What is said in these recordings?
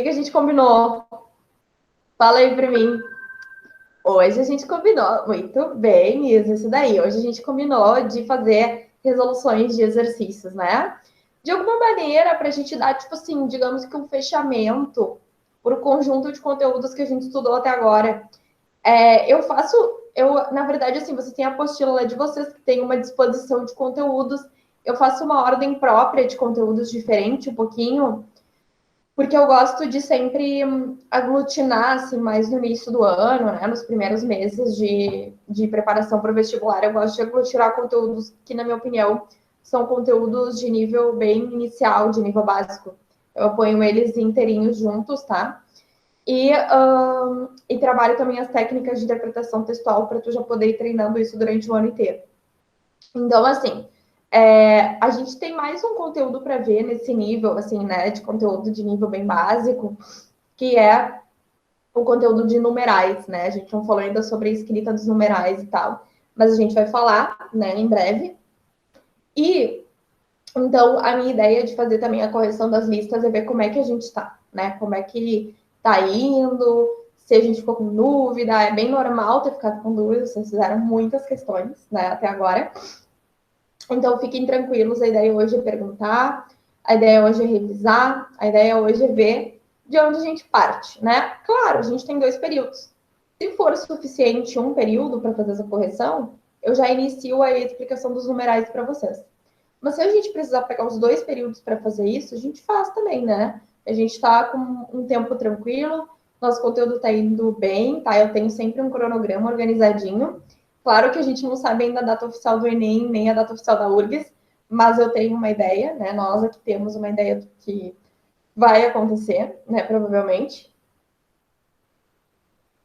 que a gente combinou? Fala aí pra mim. Hoje a gente combinou, muito bem, isso daí. Hoje a gente combinou de fazer resoluções de exercícios, né? De alguma maneira, para a gente dar, tipo assim, digamos que um fechamento para o conjunto de conteúdos que a gente estudou até agora. Na verdade, assim, você tem a apostila lá de vocês que tem uma disposição de conteúdos. Eu faço uma ordem própria de conteúdos diferente, um pouquinho, porque eu gosto de sempre aglutinar, assim, mais no início do ano, né, nos primeiros meses de preparação para o vestibular, eu gosto de aglutinar conteúdos que, na minha opinião, são conteúdos de nível bem inicial, de nível básico. Eu ponho eles inteirinhos juntos, tá? E trabalho também as técnicas de interpretação textual para tu já poder ir treinando isso durante o ano inteiro. Então, assim, a gente tem mais um conteúdo para ver nesse nível, assim, né, de conteúdo de nível bem básico, que é o conteúdo de numerais, né? A gente não falou ainda sobre a escrita dos numerais e tal, mas a gente vai falar, né, em breve. E então a minha ideia de fazer também a correção das listas é ver como é que a gente está, né? Como é que tá indo, se a gente ficou com dúvida, é bem normal ter ficado com dúvida, vocês fizeram muitas questões, né, até agora. Então, fiquem tranquilos, a ideia hoje é perguntar, a ideia hoje é revisar, a ideia hoje é ver de onde a gente parte, né? Claro, a gente tem 2 períodos. Se for suficiente um período para fazer essa correção, eu já inicio a explicação dos numerais para vocês. Mas se a gente precisar pegar os 2 períodos para fazer isso, a gente faz também, né? A gente está com um tempo tranquilo, nosso conteúdo está indo bem, tá? Eu tenho sempre um cronograma organizadinho. Claro que a gente não sabe ainda a data oficial do Enem, nem a data oficial da URGS, mas eu tenho uma ideia, né? Nós aqui temos uma ideia do que vai acontecer, né? Provavelmente.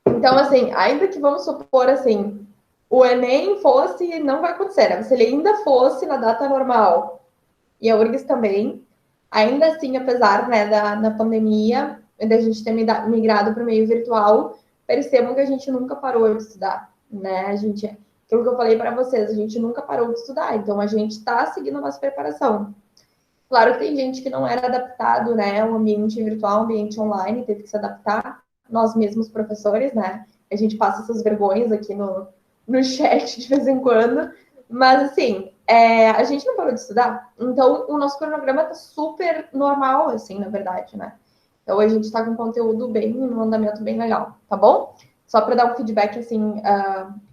Então, assim, ainda que vamos supor assim, o Enem fosse, não vai acontecer, né? Se ele ainda fosse na data normal e a URGS também, ainda assim, apesar, né, da pandemia, da gente ter migrado para o meio virtual, percebam que a gente nunca parou de estudar, né? Aquilo que eu falei para vocês, a gente nunca parou de estudar, então a gente está seguindo a nossa preparação. Claro que tem gente que não era adaptado, né, ao ambiente virtual, ao ambiente online, teve que se adaptar, nós mesmos professores, né? A gente passa essas vergonhas aqui no chat de vez em quando, mas assim, a gente não parou de estudar, então o nosso cronograma tá super normal, assim, na verdade, né? Então a gente está com conteúdo bem, um andamento bem legal, tá bom? Só para dar um feedback, assim,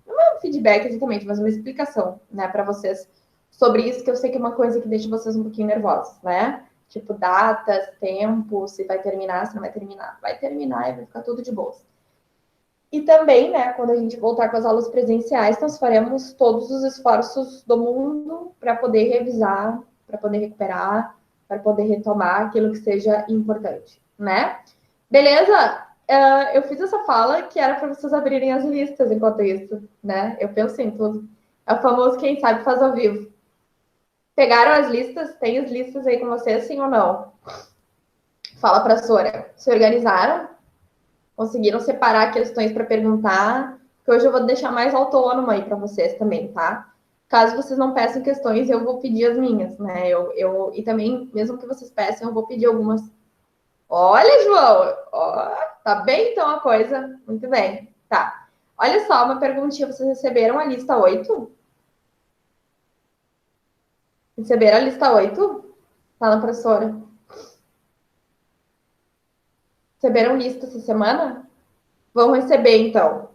não é um feedback exatamente, mas uma explicação, né, para vocês sobre isso, que eu sei que é uma coisa que deixa vocês um pouquinho nervosos, né? Tipo, datas, tempo, se vai terminar, se não vai terminar. Vai terminar e vai ficar tudo de boa. E também, né, quando a gente voltar com as aulas presenciais, nós faremos todos os esforços do mundo para poder revisar, para poder recuperar, para poder retomar aquilo que seja importante, né? Beleza? Eu fiz essa fala que era para vocês abrirem as listas enquanto isso, né? Eu penso em tudo. É o famoso quem sabe faz ao vivo. Pegaram as listas? Tem as listas aí com vocês, sim ou não? Fala para a Sora. Se organizaram? Conseguiram separar questões para perguntar? Que hoje eu vou deixar mais autônoma aí para vocês também, tá? Caso vocês não peçam questões, eu vou pedir as minhas, né? E também, mesmo que vocês peçam, eu vou pedir algumas. Olha, João! Ó, tá bem então a coisa. Muito bem. Tá. Olha só, uma perguntinha. Vocês receberam a lista 8? Receberam a lista 8? Fala, professora. Receberam lista essa semana? Vão receber, então.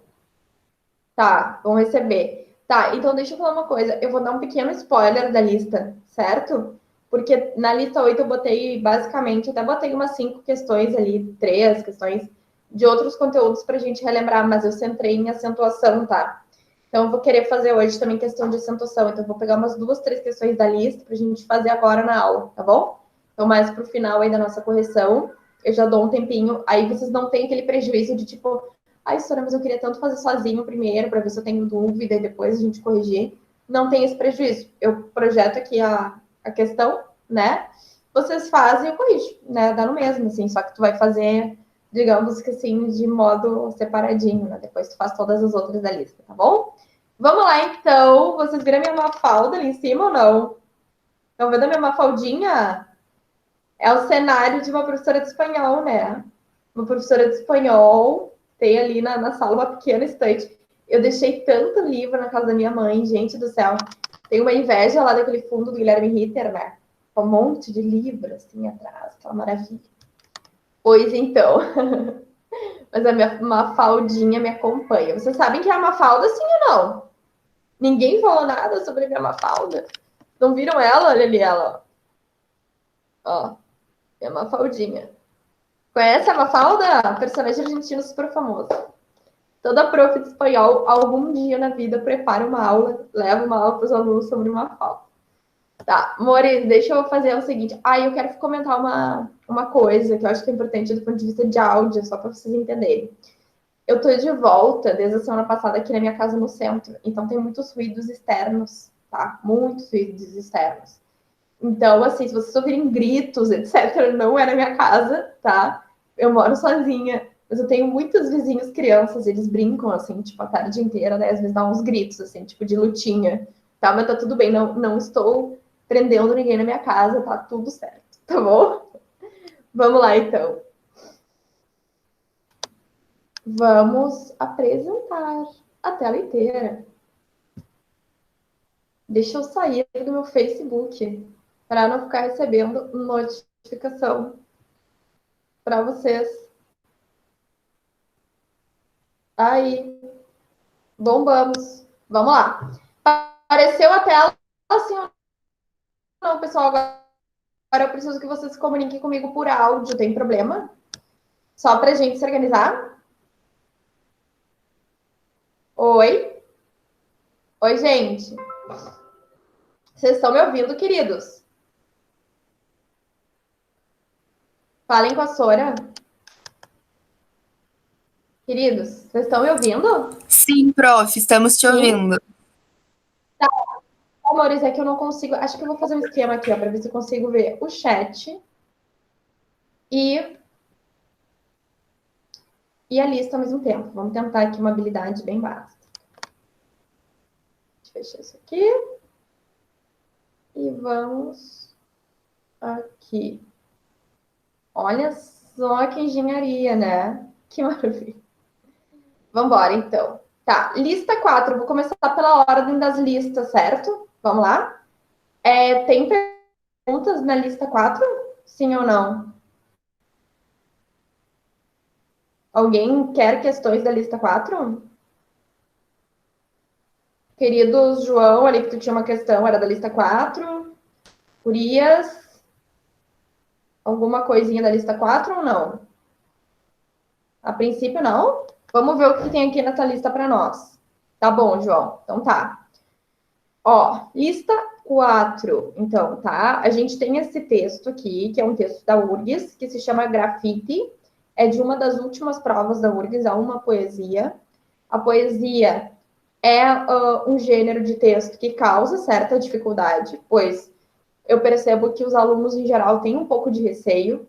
Tá, vão receber. Tá, então deixa eu falar uma coisa. Eu vou dar um pequeno spoiler da lista, certo? Porque na lista 8 eu botei, basicamente, até botei umas 5 questões ali, 3 questões de outros conteúdos pra gente relembrar, mas eu centrei em acentuação, tá? Então eu vou querer fazer hoje também questão de acentuação. Então eu vou pegar umas 2, 3 questões da lista pra gente fazer agora na aula, tá bom? Então, mais pro final aí da nossa correção, eu já dou um tempinho. Aí vocês não têm aquele prejuízo de tipo, ai, Sora, mas eu queria tanto fazer sozinho primeiro, para ver se eu tenho dúvida e depois a gente corrigir. Não tem esse prejuízo. Eu projeto aqui a questão, né? Vocês fazem e eu corrijo, né? Dá no mesmo, assim, só que tu vai fazer, digamos que assim, de modo separadinho, né? Depois tu faz todas as outras da lista, tá bom? Vamos lá, então. Vocês viram a minha mafalda ali em cima ou não? Estão vendo a minha mafaldinha? É o cenário de uma professora de espanhol, né? Uma professora de espanhol, tem ali na sala uma pequena estante. Eu deixei tanto livro na casa da minha mãe, gente do céu. Tem uma inveja lá daquele fundo do Guilherme Ritter, né? Um monte de livro, assim, atrás, aquela maravilha. Pois então. Mas a minha Mafaldinha me acompanha. Vocês sabem que é a Mafalda, sim ou não? Ninguém falou nada sobre a minha Mafalda. Não viram ela? Olha ali ela. Ó, minha Mafaldinha. Conhece a Mafalda? Personagem argentino super famoso. Toda prof de espanhol, algum dia na vida, prepara uma aula, leva uma aula para os alunos sobre Mafalda. Tá, Mores, deixa eu fazer o seguinte. Eu quero comentar uma coisa que eu acho que é importante do ponto de vista de áudio, só para vocês entenderem. Eu tô de volta desde a semana passada aqui na minha casa no centro, então tem muitos ruídos externos, tá? Muitos ruídos externos. Então, assim, se vocês ouvirem gritos, etc., não é na minha casa, tá? Eu moro sozinha, mas eu tenho muitos vizinhos crianças, eles brincam, assim, tipo, a tarde inteira, né? Às vezes dá uns gritos, assim, tipo, de lutinha, tá? Mas tá tudo bem, não estou prendendo ninguém na minha casa, tá tudo certo, tá bom? Vamos lá, então. Vamos apresentar a tela inteira. Deixa eu sair do meu Facebook para não ficar recebendo notificação para vocês. Aí, bombamos. Vamos lá. Apareceu a tela assim ou não, pessoal? Agora eu preciso que vocês se comuniquem comigo por áudio. Tem problema? Só para a gente se organizar? Oi? Oi, gente. Vocês estão me ouvindo, queridos? Falem com a Sora. Queridos, vocês estão me ouvindo? Sim, prof, estamos te Sim? ouvindo. Tá. Amores, é que eu não consigo. Acho que eu vou fazer um esquema aqui, ó, para ver se eu consigo ver o chat e, e a lista ao mesmo tempo. Vamos tentar aqui uma habilidade bem básica. Deixa eu fechar isso aqui. E vamos aqui. Olha só que engenharia, né? Que maravilha. Vamos embora, então. Tá, lista 4. Vou começar pela ordem das listas, certo? Vamos lá? Tem perguntas na lista 4? Sim ou não? Alguém quer questões da lista 4? Querido João, ali que tu tinha uma questão, era da lista 4. Urias, alguma coisinha da lista 4 ou não? A princípio, não. Vamos ver o que tem aqui nessa lista para nós. Tá bom, João. Então tá. Ó, lista 4. Então, tá? A gente tem esse texto aqui, que é um texto da URGS, que se chama Grafite. É de uma das últimas provas da URGS, é uma poesia. A poesia é um gênero de texto que causa certa dificuldade, pois eu percebo que os alunos, em geral, têm um pouco de receio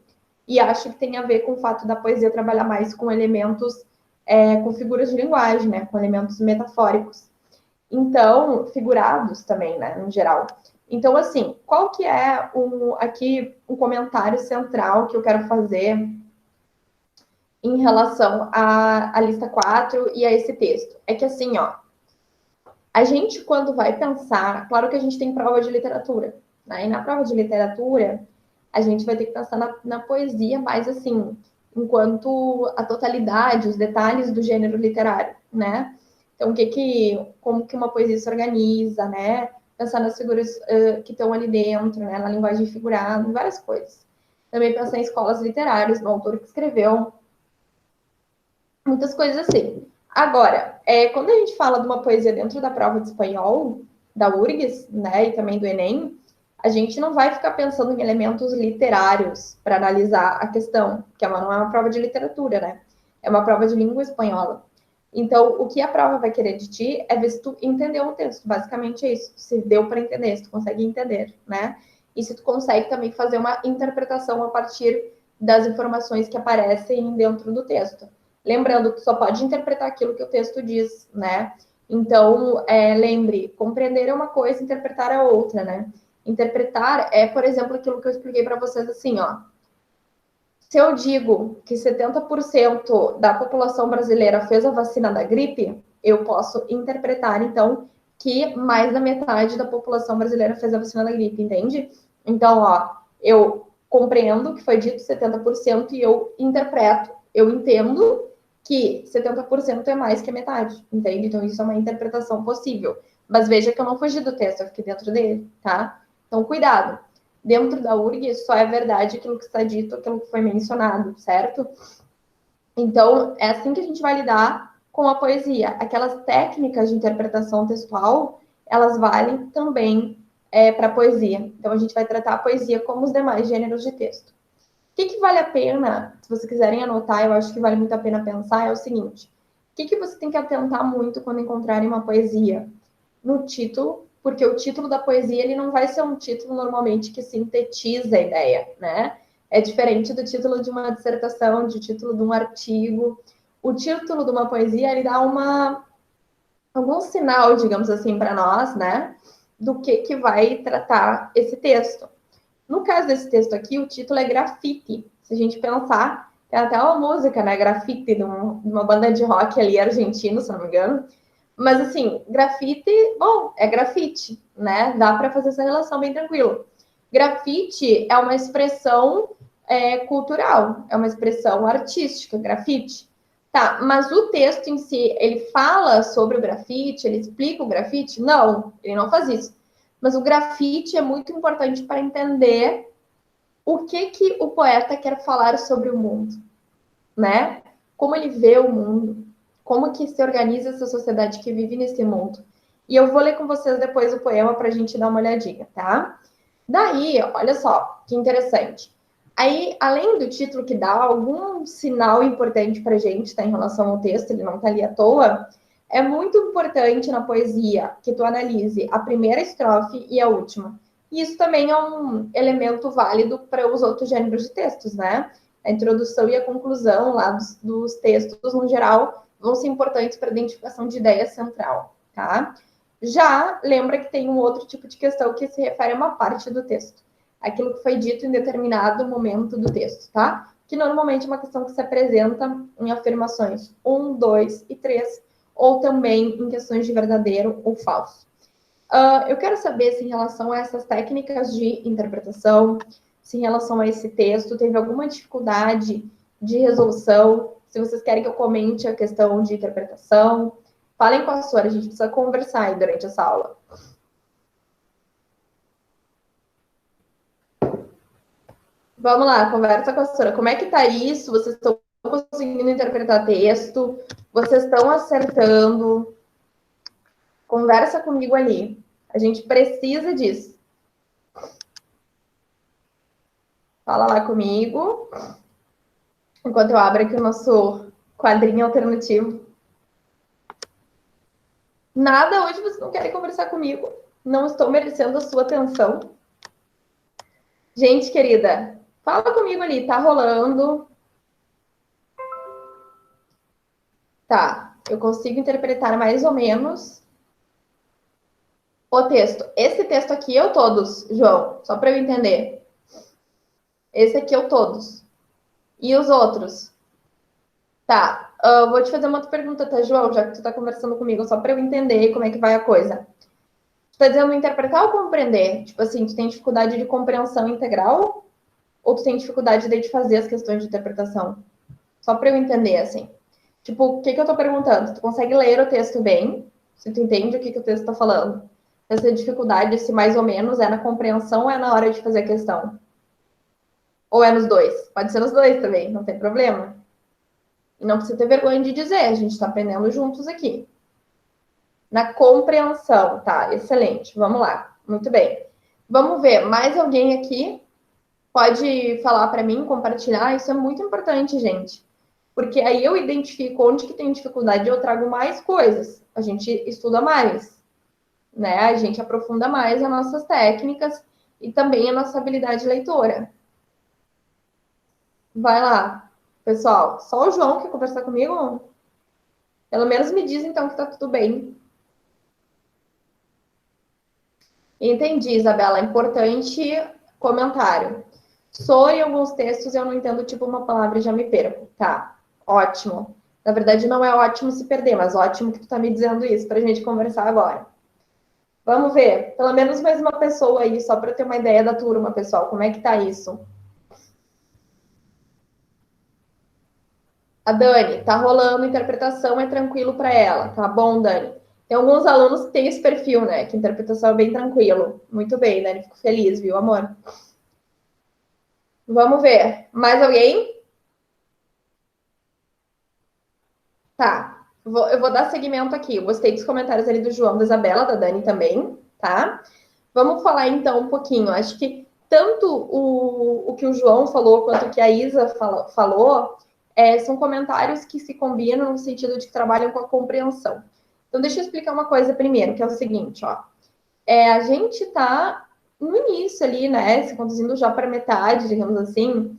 e acho que tem a ver com o fato da poesia trabalhar mais com elementos, com figuras de linguagem, né? Com elementos metafóricos. Então, figurados também, né? No geral. Então, assim, qual que é aqui um comentário central que eu quero fazer em relação à lista 4 e a esse texto? É que, assim, ó, a gente, quando vai pensar, claro que a gente tem prova de literatura, né? E na prova de literatura, a gente vai ter que pensar na poesia mais assim, enquanto a totalidade, os detalhes do gênero literário, né? Então, como que uma poesia se organiza, né? Pensar nas figuras que estão ali dentro, né? Na linguagem figurada, em várias coisas. Também pensar em escolas literárias, no autor que escreveu, muitas coisas assim. Agora, quando a gente fala de uma poesia dentro da prova de espanhol, da URGS, né, e também do Enem, a gente não vai ficar pensando em elementos literários para analisar a questão, que não é uma prova de literatura, né? É uma prova de língua espanhola. Então, o que a prova vai querer de ti é ver se tu entendeu o texto. Basicamente é isso. Se deu para entender, se tu consegue entender, né? E se tu consegue também fazer uma interpretação a partir das informações que aparecem dentro do texto. Lembrando que só pode interpretar aquilo que o texto diz, né? Então, lembre, compreender é uma coisa, interpretar é outra, né? Interpretar é, por exemplo, aquilo que eu expliquei para vocês assim, ó. Se eu digo que 70% da população brasileira fez a vacina da gripe, eu posso interpretar, então, que mais da metade da população brasileira fez a vacina da gripe, entende? Então, ó, eu compreendo que foi dito 70% e eu interpreto, eu entendo que 70% é mais que a metade, entende? Então, isso é uma interpretação possível. Mas veja que eu não fugi do texto, eu fiquei dentro dele, tá? Então, cuidado. Dentro da URG, só é verdade aquilo que está dito, aquilo que foi mencionado, certo? Então, é assim que a gente vai lidar com a poesia. Aquelas técnicas de interpretação textual, elas valem também para a poesia. Então, a gente vai tratar a poesia como os demais gêneros de texto. O que vale a pena, se vocês quiserem anotar, eu acho que vale muito a pena pensar, é o seguinte. O que você tem que atentar muito quando encontrarem uma poesia? No título, porque o título da poesia ele não vai ser um título normalmente que sintetiza a ideia, né? É diferente do título de uma dissertação, de título de um artigo. O título de uma poesia ele dá algum sinal, digamos assim, para nós, né? Do que vai tratar esse texto. No caso desse texto aqui, o título é Grafite. Se a gente pensar, tem até uma música, né? Grafite, de uma banda de rock ali argentino, se não me engano. Mas, assim, grafite, bom, é grafite, né? Dá para fazer essa relação bem tranquilo. Grafite é uma expressão cultural, é uma expressão artística, grafite. Tá, mas o texto em si, ele fala sobre o grafite, ele explica o grafite? Não, ele não faz isso. Mas o grafite é muito importante para entender o que o poeta quer falar sobre o mundo, né? Como ele vê o mundo, como que se organiza essa sociedade que vive nesse mundo. E eu vou ler com vocês depois o poema para a gente dar uma olhadinha, tá? Daí, olha só, que interessante. Aí, além do título que dá algum sinal importante para a gente, tá, em relação ao texto, ele não tá ali à toa, é muito importante na poesia que tu analise a primeira estrofe e a última. E isso também é um elemento válido para os outros gêneros de textos, né? A introdução e a conclusão lá dos textos, no geral, vão ser importantes para a identificação de ideia central, tá? Já lembra que tem um outro tipo de questão que se refere a uma parte do texto, aquilo que foi dito em determinado momento do texto, tá? Que normalmente é uma questão que se apresenta em afirmações 1, 2 e 3, ou também em questões de verdadeiro ou falso. Eu quero saber se em relação a essas técnicas de interpretação, se em relação a esse texto teve alguma dificuldade de resolução, se vocês querem que eu comente a questão de interpretação, falem com a Sora, a gente precisa conversar aí durante essa aula. Vamos lá, conversa com a Sora. Como é que tá isso? Vocês estão conseguindo interpretar texto? Vocês estão acertando? Conversa comigo ali. A gente precisa disso. Fala lá comigo. Enquanto eu abro aqui o nosso quadrinho alternativo. Nada, hoje vocês não querem conversar comigo. Não estou merecendo a sua atenção. Gente querida, fala comigo ali, tá rolando? Tá, eu consigo interpretar mais ou menos o texto. Esse texto aqui eu todos, João, só para eu entender. Esse aqui eu todos. E os outros? Tá, vou te fazer uma outra pergunta, tá, João? Já que tu tá conversando comigo, só para eu entender como é que vai a coisa. Tu tá dizendo interpretar ou compreender? Tipo assim, tu tem dificuldade de compreensão integral? Ou tu tem dificuldade de fazer as questões de interpretação? Só para eu entender, assim. Tipo, o que eu tô perguntando? Tu consegue ler o texto bem? Se tu entende o que o texto tá falando? Essa dificuldade, se mais ou menos é na compreensão ou é na hora de fazer a questão? Ou é nos dois? Pode ser nos dois também, não tem problema. E não precisa ter vergonha de dizer, a gente tá aprendendo juntos aqui. Na compreensão, tá? Excelente. Vamos lá. Muito bem. Vamos ver, mais alguém aqui pode falar para mim, compartilhar? Isso é muito importante, gente. Porque aí eu identifico onde que tem dificuldade e eu trago mais coisas. A gente estuda mais, né? A gente aprofunda mais as nossas técnicas e também a nossa habilidade leitora. Vai lá, pessoal. Só o João quer conversar comigo? Pelo menos me diz então que tá tudo bem. Entendi, Isabela. Importante comentário. Sou em alguns textos eu não entendo tipo uma palavra e já me perco. Tá, ótimo. Na verdade, não é ótimo se perder, mas ótimo que tu tá me dizendo isso pra gente conversar agora. Vamos ver, pelo menos mais uma pessoa aí, só para ter uma ideia da turma, pessoal. Como é que tá isso? A Dani, tá rolando interpretação, é tranquilo para ela. Tá bom, Dani? Tem alguns alunos que têm esse perfil, né? Que interpretação é bem tranquilo. Muito bem, Dani, fico feliz, viu, amor? Vamos ver. Mais alguém? Tá. Eu vou dar seguimento aqui. Eu gostei dos comentários ali do João, da Isabela, da Dani também, tá? Vamos falar então um pouquinho. Acho que tanto o que o João falou quanto o que a Isa falou são comentários que se combinam no sentido de que trabalham com a compreensão. Então, deixa eu explicar uma coisa primeiro, que é o seguinte, ó. A gente está no início ali, né? Se conduzindo já para metade, digamos assim.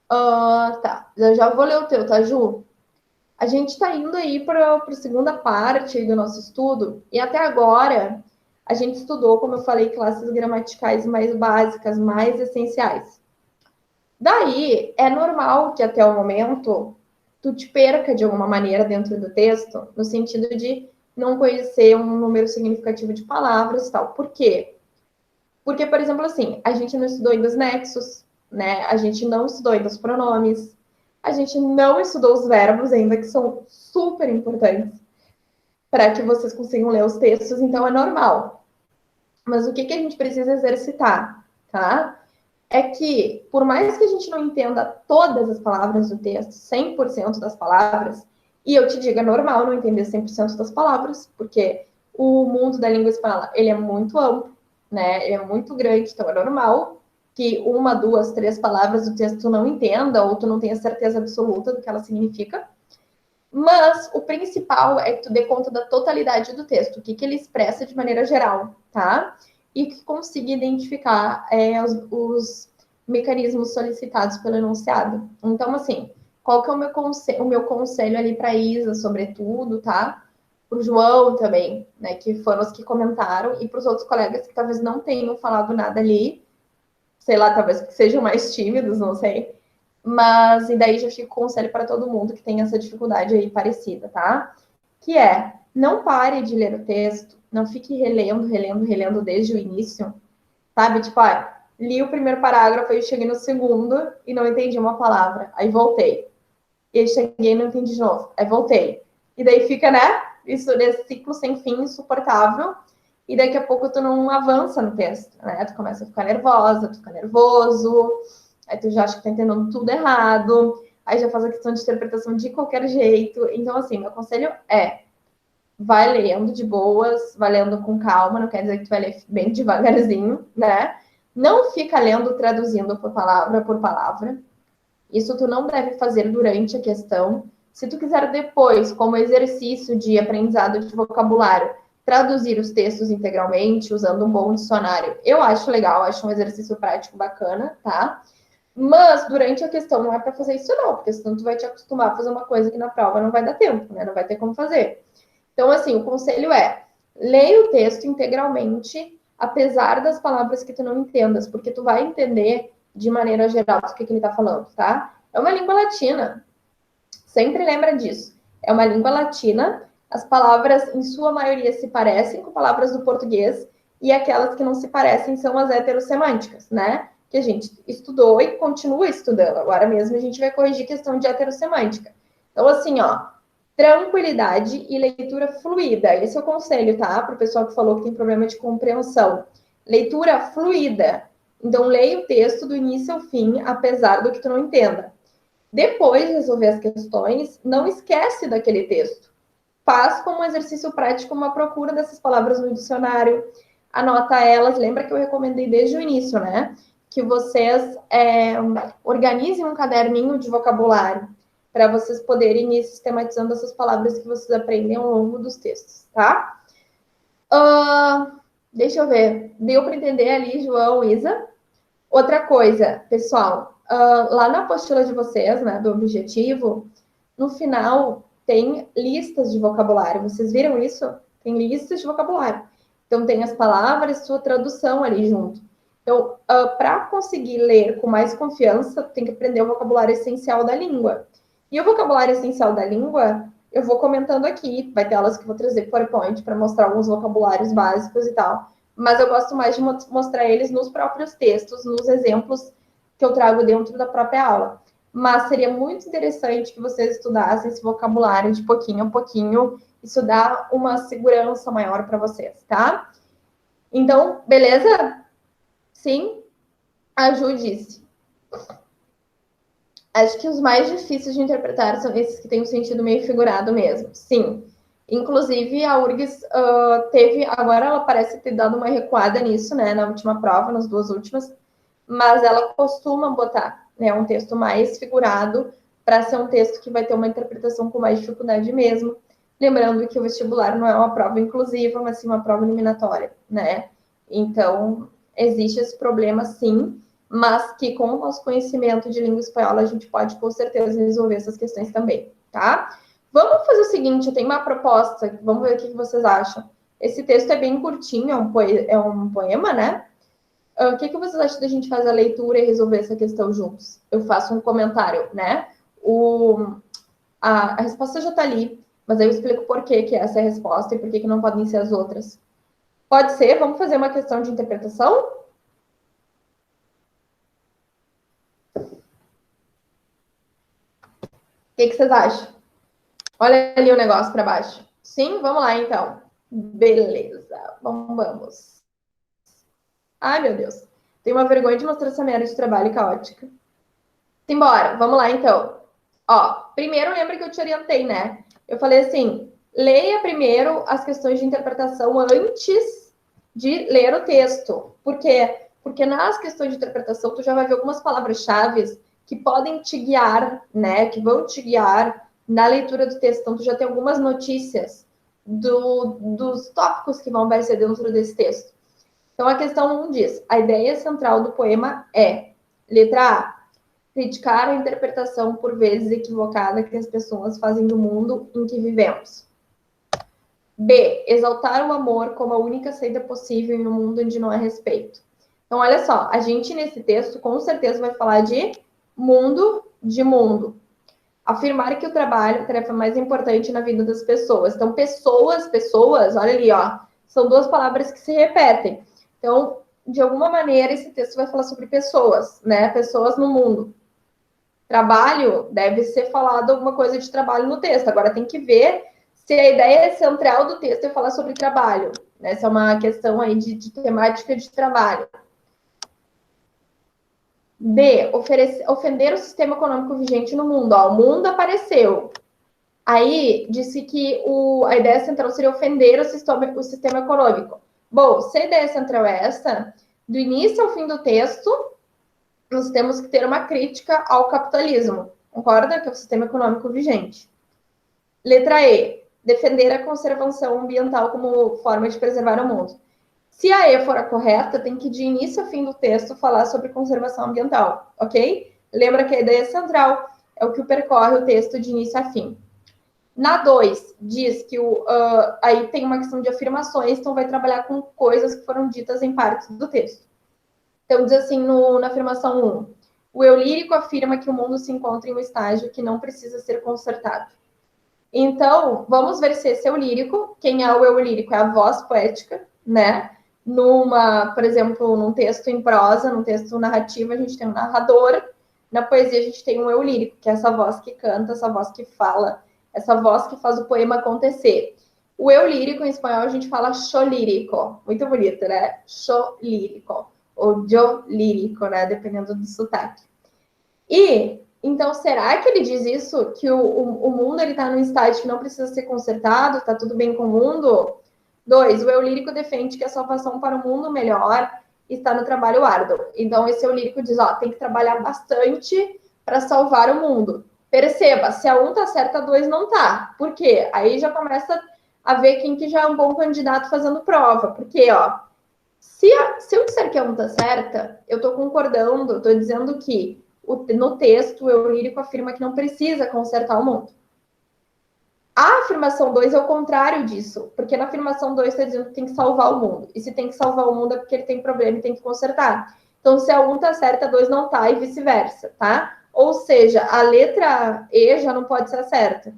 Tá, já vou ler o teu, tá, Ju? A gente está indo aí para a segunda parte do nosso estudo, e até agora a gente estudou, como eu falei, classes gramaticais mais básicas, mais essenciais. Daí, é normal que até o momento tu te perca de alguma maneira dentro do texto, no sentido de não conhecer um número significativo de palavras e tal. Por quê? Porque, por exemplo, assim, a gente não estudou ainda os nexos, né? A gente não estudou ainda os pronomes, a gente não estudou os verbos ainda, que são super importantes para que vocês consigam ler os textos, então é normal. Mas o que a gente precisa exercitar, tá? É que, por mais que a gente não entenda todas as palavras do texto, 100% das palavras, e eu te digo, é normal não entender 100% das palavras, porque o mundo da língua espanhola, ele é muito amplo, né? Ele é muito grande, então é normal que uma, duas, três palavras do texto tu não entenda, ou tu não tenha certeza absoluta do que ela significa. Mas o principal é que tu dê conta da totalidade do texto, o que ele expressa de maneira geral, tá? E que consiga identificar os mecanismos solicitados pelo enunciado. Então, assim, qual que é o meu conselho ali para a Isa, sobretudo, tá? Para o João também, né? Que foram os que comentaram, e para os outros colegas que talvez não tenham falado nada ali, sei lá, talvez que sejam mais tímidos, não sei. Mas, e daí já fica o conselho para todo mundo que tem essa dificuldade aí parecida, tá? Que é, não pare de ler o texto, não fique relendo desde o início, sabe? Tipo, li o primeiro parágrafo e cheguei no segundo e não entendi uma palavra, aí voltei. E aí cheguei e não entendi de novo, aí voltei. E daí fica, né? Isso nesse ciclo sem fim, insuportável, e daqui a pouco tu não avança no texto, né? Tu começa a ficar nervosa, tu fica nervoso, aí tu já acha que tá entendendo tudo errado, aí já faz a questão de interpretação de qualquer jeito. Então, assim, meu conselho é, vai lendo de boas, vai lendo com calma, não quer dizer que tu vai ler bem devagarzinho, né? Não fica lendo, traduzindo por palavra. Isso tu não deve fazer durante a questão. Se tu quiser depois, como exercício de aprendizado de vocabulário, traduzir os textos integralmente, usando um bom dicionário, eu acho legal, acho um exercício prático bacana, tá? Mas durante a questão não é para fazer isso não, porque senão tu vai te acostumar a fazer uma coisa que na prova não vai dar tempo, né? Não vai ter como fazer. Então, assim, o conselho é, leia o texto integralmente, apesar das palavras que tu não entendas, porque tu vai entender de maneira geral do que ele está falando, tá? É uma língua latina. Sempre lembra disso. É uma língua latina. As palavras, em sua maioria, se parecem com palavras do português, e aquelas que não se parecem são as heterossemânticas, né? Que a gente estudou e continua estudando. Agora mesmo a gente vai corrigir questão de heterossemântica. Então, assim, ó, tranquilidade e leitura fluida. Esse é o conselho, tá? Para o pessoal que falou que tem problema de compreensão. Leitura fluida. Então, leia o texto do início ao fim, apesar do que tu não entenda. Depois de resolver as questões, não esquece daquele texto. Faz como um exercício prático uma procura dessas palavras no dicionário, anota elas. Lembra que eu recomendei desde o início, né? Que vocês organizem um caderninho de vocabulário para vocês poderem ir sistematizando essas palavras que vocês aprendem ao longo dos textos, tá? Deixa eu ver. Deu para entender ali, João, Isa? Outra coisa, pessoal, lá na apostila de vocês, né, do objetivo, no final tem listas de vocabulário. Vocês viram isso? Tem listas de vocabulário. Então, tem as palavras e sua tradução ali junto. Então, para conseguir ler com mais confiança, tem que aprender o vocabulário essencial da língua. E o vocabulário essencial da língua, eu vou comentando aqui. Vai ter aulas que eu vou trazer PowerPoint para mostrar alguns vocabulários básicos e tal. Mas eu gosto mais de mostrar eles nos próprios textos, nos exemplos que eu trago dentro da própria aula. Mas seria muito interessante que vocês estudassem esse vocabulário de pouquinho a pouquinho. Isso dá uma segurança maior para vocês, tá? Então, beleza? Sim? A Ju disse. Acho que os mais difíceis de interpretar são esses que têm um sentido meio figurado mesmo. Sim. Inclusive, a URGS teve... Agora ela parece ter dado uma recuada nisso, né? Na última prova, nas duas últimas. Mas ela costuma botar, né, um texto mais figurado para ser um texto que vai ter uma interpretação com mais dificuldade mesmo. Lembrando que o vestibular não é uma prova inclusiva, mas sim uma prova eliminatória, né? Então, existe esse problema, sim, mas que com o nosso conhecimento de língua espanhola, a gente pode, com certeza, resolver essas questões também, tá? Vamos fazer o seguinte, eu tenho uma proposta, vamos ver o que vocês acham. Esse texto é bem curtinho, é um poema, né? O que vocês acham da gente fazer a leitura e resolver essa questão juntos? Eu faço um comentário, né? A resposta já está ali, mas aí eu explico por que essa é a resposta e por que não podem ser as outras. Pode ser? Vamos fazer uma questão de interpretação? O que vocês acham? Olha ali o negócio para baixo. Sim? Vamos lá, então. Beleza. Vamos. Ai, meu Deus. Tenho uma vergonha de mostrar essa merda de trabalho caótica. Simbora. Vamos lá, então. Ó, primeiro lembra que eu te orientei, né? Eu falei assim, leia primeiro as questões de interpretação antes de ler o texto. Por quê? Porque nas questões de interpretação tu já vai ver algumas palavras-chave que podem te guiar, né? Que vão te guiar na leitura do texto. Então tu já tem algumas notícias dos tópicos que vão aparecer dentro desse texto. Então a questão 1 diz, a ideia central do poema é, letra A, criticar a interpretação por vezes equivocada que as pessoas fazem do mundo em que vivemos. B. Exaltar o amor como a única saída possível em um mundo onde não há respeito. Então, olha só, a gente nesse texto com certeza vai falar de mundo. Afirmar que o trabalho é a tarefa mais importante na vida das pessoas. Então, pessoas, olha ali, ó, são duas palavras que se repetem. Então, de alguma maneira, esse texto vai falar sobre pessoas, né? Pessoas no mundo. Trabalho, deve ser falado alguma coisa de trabalho no texto. Agora tem que ver se a ideia central do texto é falar sobre trabalho. Essa é uma questão aí de temática de trabalho. B, ofender o sistema econômico vigente no mundo. Ó, o mundo apareceu. Aí disse que a ideia central seria ofender o sistema econômico. Bom, se a ideia central é essa, do início ao fim do texto, nós temos que ter uma crítica ao capitalismo. Concorda? Que é o sistema econômico vigente. Letra E. Defender a conservação ambiental como forma de preservar o mundo. Se a E for a correta, tem que de início a fim do texto falar sobre conservação ambiental, ok? Lembra que a ideia central é o que percorre o texto de início a fim. Na 2, diz que aí tem uma questão de afirmações, então vai trabalhar com coisas que foram ditas em partes do texto. Então, diz assim na afirmação 1, o eu lírico afirma que o mundo se encontra em um estágio que não precisa ser consertado. Então, vamos ver se esse é o lírico. Quem é o eu lírico? É a voz poética, né? Por exemplo, num texto em prosa, num texto narrativo, a gente tem um narrador. Na poesia, a gente tem um eu lírico, que é essa voz que canta, essa voz que fala, essa voz que faz o poema acontecer. O eu lírico, em espanhol, a gente fala yo lírico. Muito bonito, né? Yo lírico. Ou yo lírico, né? Dependendo do sotaque. E, então, será que ele diz isso? Que o mundo está num estágio que não precisa ser consertado? Está tudo bem com o mundo? 2, o eu lírico defende que a salvação para um mundo melhor está no trabalho árduo. Então, esse eu lírico diz, ó, tem que trabalhar bastante para salvar o mundo. Perceba, se a 1 tá certa, a 2 não tá. Por quê? Aí já começa a ver quem que já é um bom candidato fazendo prova. Porque, ó, se eu disser que a 1 tá certa, eu tô concordando, eu tô dizendo que no texto, o eu lírico afirma que não precisa consertar o mundo. A afirmação 2 é o contrário disso, porque na afirmação 2 está dizendo que tem que salvar o mundo. E se tem que salvar o mundo é porque ele tem problema e tem que consertar. Então, se a 1 está certa, a 2 não está e vice-versa, tá? Ou seja, a letra E já não pode ser certa.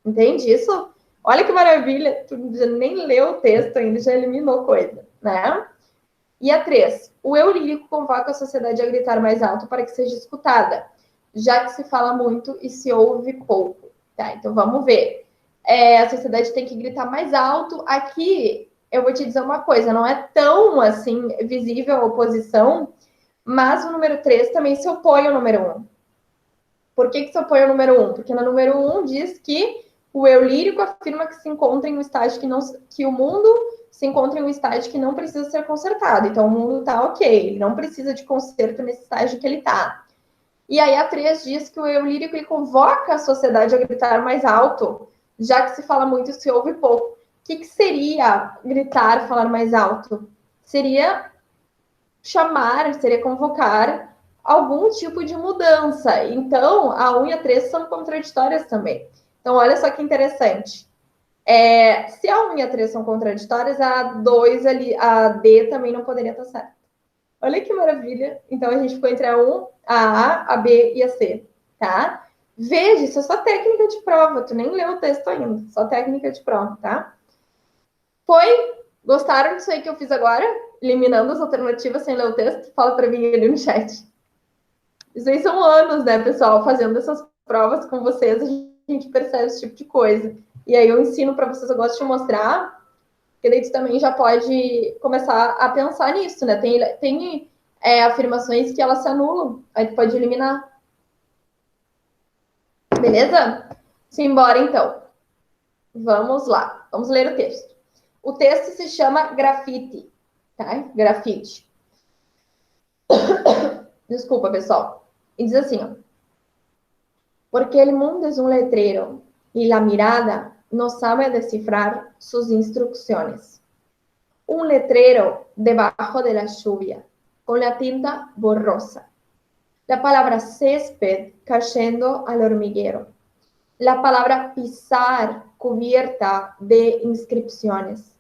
Entende isso? Olha que maravilha, tu nem leu o texto ainda, já eliminou coisa, né? E a 3, o eu lírico convoca a sociedade a gritar mais alto para que seja escutada, já que se fala muito e se ouve pouco. Tá, então vamos ver. A sociedade tem que gritar mais alto. Aqui, eu vou te dizer uma coisa, não é tão, assim, visível a oposição, mas o número 3 também se opõe ao número 1. Por que se opõe ao número 1? Porque no número 1 diz que o eu lírico afirma que se encontra em um estágio que o mundo se encontra em um estágio que não precisa ser consertado. Então, o mundo está ok, ele não precisa de conserto nesse estágio que ele está. E aí a 3 diz que o eu lírico ele convoca a sociedade a gritar mais alto, já que se fala muito e se ouve pouco. O que seria gritar, falar mais alto? Seria chamar, seria convocar algum tipo de mudança. Então, a 1 e a 3 são contraditórias também. Então, olha só que interessante. Se a 1 e a 3 são contraditórias, a 2 ali, a D também não poderia estar certa. Olha que maravilha. Então, a gente ficou entre a 1, a B e a C, tá? Veja, isso é só técnica de prova. Tu nem leu o texto ainda. Só técnica de prova, tá? Gostaram disso aí que eu fiz agora? Eliminando as alternativas sem ler o texto? Fala para mim ali no chat. Isso aí são anos, né, pessoal? Fazendo essas provas com vocês, a gente percebe esse tipo de coisa. E aí eu ensino para vocês, eu gosto de mostrar, que daí tu também já pode começar a pensar nisso, né? Tem afirmações que elas se anulam, aí tu pode eliminar. Beleza? Simbora, então. Vamos lá. Vamos ler o texto. O texto se chama grafite, tá? Grafite. Desculpa, pessoal. E diz assim, ó. Porque el mundo es un letrero y la mirada no sabe descifrar sus instrucciones. Un letrero debajo de la lluvia, con la tinta borrosa. La palabra césped cayendo al hormiguero. La palabra pisar cubierta de inscripciones.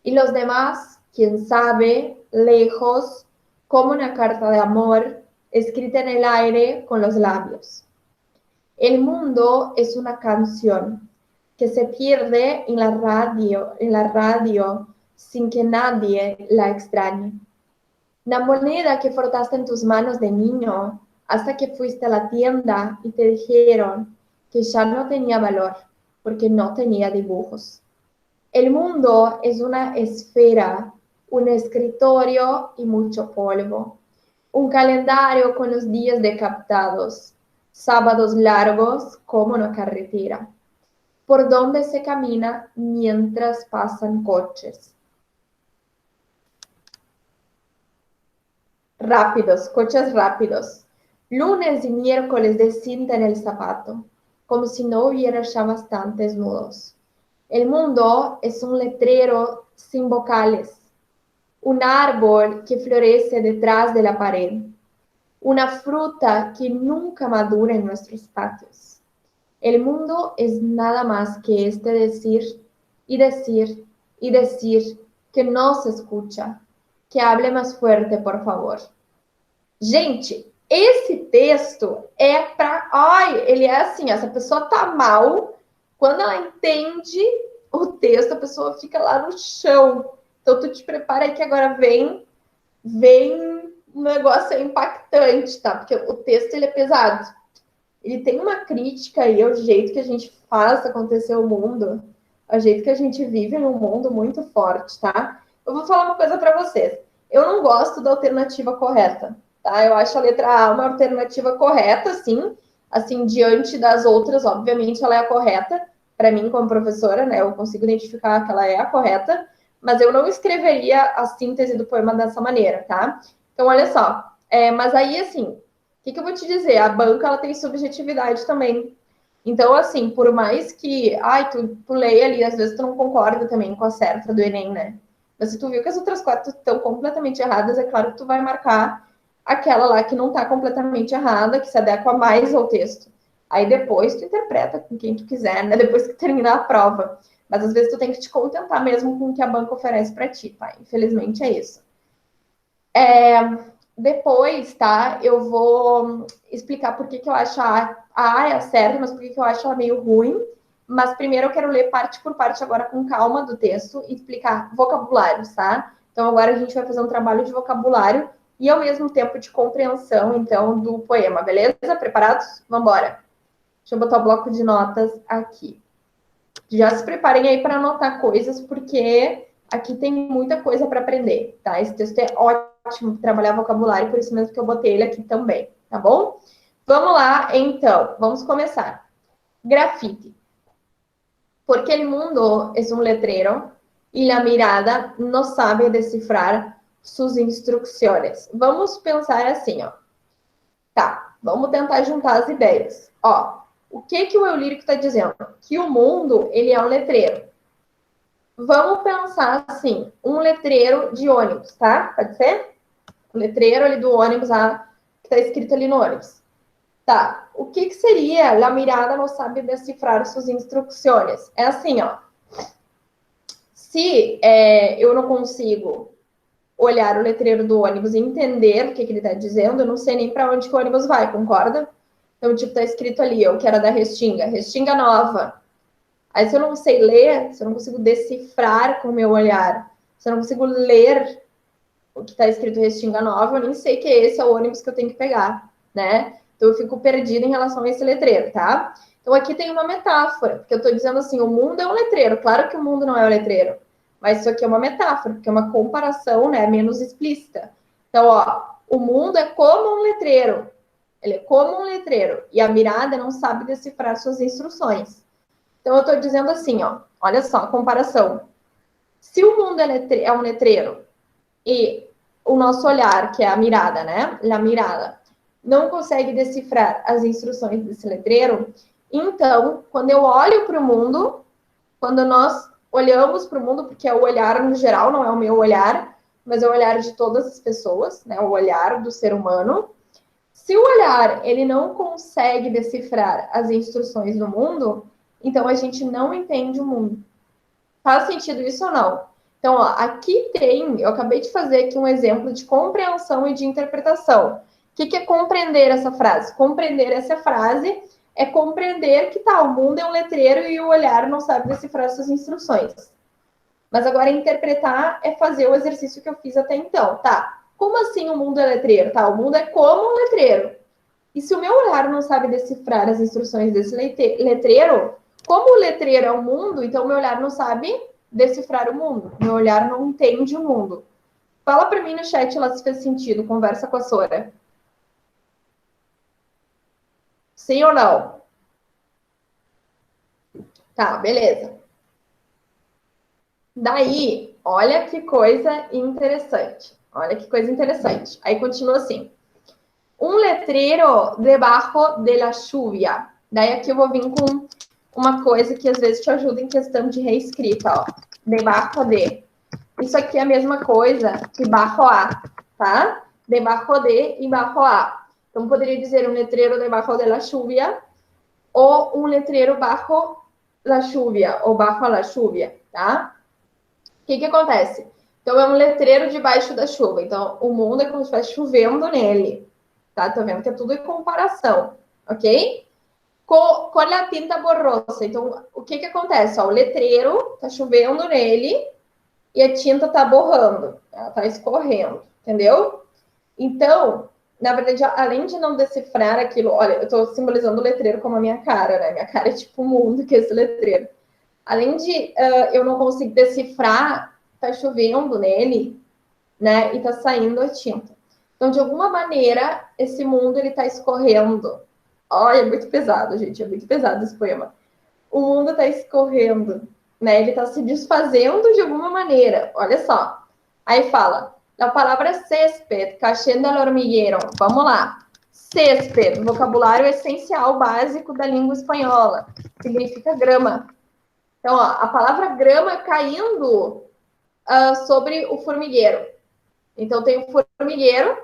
Y los demás, quién sabe, lejos, como una carta de amor escrita en el aire con los labios. El mundo es una canción que se pierde en la radio sin que nadie la extrañe. La moneda que frotaste en tus manos de niño hasta que fuiste a la tienda y te dijeron que ya no tenía valor porque no tenía dibujos. El mundo es una esfera, un escritorio y mucho polvo, un calendario con los días decapitados, sábados largos como una carretera, por donde se camina mientras pasan coches. Rápidos, coches rápidos. Lunes y miércoles de cinta en el zapato, como si no hubiera ya bastantes nudos. El mundo es un letrero sin vocales, un árbol que florece detrás de la pared, una fruta que nunca madura en nuestros patios. El mundo es nada más que este decir y decir y decir que no se escucha, que hable mais fuerte, por favor. Gente, esse texto é para... Ai, ele é assim, essa pessoa tá mal, quando ela entende o texto, a pessoa fica lá no chão. Então, tu te prepara aí que agora vem um negócio impactante, tá? Porque o texto, ele é pesado. Ele tem uma crítica aí ao jeito que a gente faz acontecer o mundo, ao jeito que a gente vive num mundo muito forte, tá? Eu vou falar uma coisa para vocês. Eu não gosto da alternativa correta, tá? Eu acho a letra A uma alternativa correta, sim. Assim, diante das outras, obviamente, ela é a correta. Para mim, como professora, né? Eu consigo identificar que ela é a correta, mas eu não escreveria a síntese do poema dessa maneira, tá? Então, olha só. Mas aí, assim, o que eu vou te dizer? A banca, ela tem subjetividade também. Então, assim, por mais que... Ai, tu leia ali, às vezes tu não concorda também com a certa do Enem, né? Mas se tu viu que as outras 4 estão completamente erradas, é claro que tu vai marcar aquela lá que não está completamente errada, que se adequa mais ao texto. Aí depois tu interpreta com quem tu quiser, né? Depois que terminar a prova. Mas às vezes tu tem que te contentar mesmo com o que a banca oferece para ti, tá? Infelizmente é isso. Depois, tá? Eu vou explicar por que eu acho a A é a certa, mas por que eu acho ela meio ruim. Mas primeiro eu quero ler parte por parte agora com calma do texto e explicar vocabulários, tá? Então agora a gente vai fazer um trabalho de vocabulário e ao mesmo tempo de compreensão, então, do poema, beleza? Preparados? Vamos embora. Deixa eu botar o bloco de notas aqui. Já se preparem aí para anotar coisas, porque aqui tem muita coisa para aprender, tá? Esse texto é ótimo para trabalhar vocabulário, por isso mesmo que eu botei ele aqui também, tá bom? Vamos lá, então. Vamos começar. Grafite. Porque el mundo es un letrero y la mirada no sabe descifrar sus instrucciones. Vamos pensar assim, ó. Tá, vamos tentar juntar as ideias. Ó, o que o eu lírico está dizendo? Que o mundo, ele é um letreiro. Vamos pensar assim, um letreiro de ônibus, tá? Pode ser? O letreiro ali do ônibus, que tá escrito ali no ônibus. Tá, o que seria la mirada não sabe decifrar suas instruções? É assim, ó. Se eu não consigo olhar o letreiro do ônibus e entender o que ele está dizendo, eu não sei nem para onde que o ônibus vai, concorda? Então, tipo, tá escrito ali, eu que era da Restinga, Restinga Nova. Aí, se eu não sei ler, se eu não consigo decifrar com o meu olhar, se eu não consigo ler o que está escrito Restinga Nova, eu nem sei que esse é o ônibus que eu tenho que pegar, né? Então, eu fico perdida em relação a esse letreiro, tá? Então, aqui tem uma metáfora, porque eu estou dizendo assim, o mundo é um letreiro. Claro que o mundo não é um letreiro, mas isso aqui é uma metáfora, porque é uma comparação, né, menos explícita. Então, ó, o mundo é como um letreiro. Ele é como um letreiro. E a mirada não sabe decifrar suas instruções. Então, eu estou dizendo assim, ó, olha só a comparação. Se o mundo é um letreiro e o nosso olhar, que é a mirada, né? A mirada, não consegue decifrar as instruções desse letreiro, então, quando eu olho para o mundo, quando nós olhamos para o mundo, porque é o olhar no geral, não é o meu olhar, mas é o olhar de todas as pessoas, né? O olhar do ser humano. Se o olhar ele não consegue decifrar as instruções do mundo, então a gente não entende o mundo. Faz sentido isso ou não? Então, ó, aqui tem, eu acabei de fazer aqui um exemplo de compreensão e de interpretação. O que é compreender essa frase? Compreender essa frase é compreender que tá, o mundo é um letreiro e o olhar não sabe decifrar suas instruções. Mas agora interpretar é fazer o exercício que eu fiz até então, tá? Como assim o mundo é letreiro? Tá, o mundo é como um letreiro. E se o meu olhar não sabe decifrar as instruções desse letreiro, como o letreiro é o mundo, então o meu olhar não sabe decifrar o mundo. Meu olhar não entende o mundo. Fala para mim no chat lá se fez sentido. Conversa com a Sora. Sim ou não? Tá, beleza. Daí, olha que coisa interessante. Olha que coisa interessante. Aí continua assim. Um letreiro debaixo de la lluvia. Daí aqui eu vou vir com uma coisa que às vezes te ajuda em questão de reescrita, ó. Debaixo de. Isso aqui é a mesma coisa que bajo a, tá? Debaixo de e bajo a. Então, poderia dizer um letreiro debaixo de la lluvia ou um letreiro bajo la lluvia ou bajo la lluvia, tá? O que acontece? Então, é um letreiro debaixo da chuva. Então, o mundo é como se estivesse chovendo nele, tá? Tô vendo que é tudo em comparação, ok? Com a tinta borrosa. Então, o que acontece? Ó, o letreiro tá chovendo nele e a tinta tá borrando, ela tá escorrendo, entendeu? Então, na verdade, além de não decifrar aquilo, olha, eu tô simbolizando o letreiro como a minha cara, né? Minha cara é tipo o mundo que é esse letreiro. Além de eu não conseguir decifrar, tá chovendo nele, né? E tá saindo a tinta. Então, de alguma maneira, esse mundo ele tá escorrendo. Olha, é muito pesado, gente, é muito pesado esse poema. O mundo tá escorrendo, né? Ele tá se desfazendo de alguma maneira. Olha só. Aí fala, a palavra césped, cachendo al hormigueiro. Vamos lá. Césped, vocabulário essencial básico da língua espanhola. Significa grama. Então, ó, a palavra grama caindo sobre o formigueiro. Então, tem o formigueiro,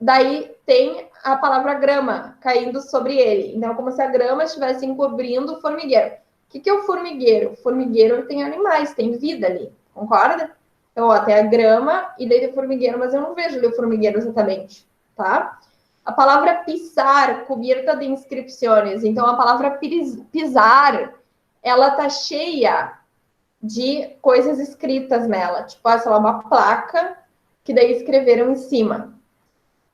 Daí tem a palavra grama caindo sobre ele. Então, como se a grama estivesse encobrindo o formigueiro. O que é o formigueiro? O formigueiro tem animais, tem vida ali, concorda? Então, ó, tem a grama e daí tem o formigueiro, mas eu não vejo ali o formigueiro exatamente, tá? A palavra pisar, cubierta de inscrições. Então, a palavra pisar, ela tá cheia de coisas escritas nela. Tipo, sei lá, uma placa que daí escreveram em cima.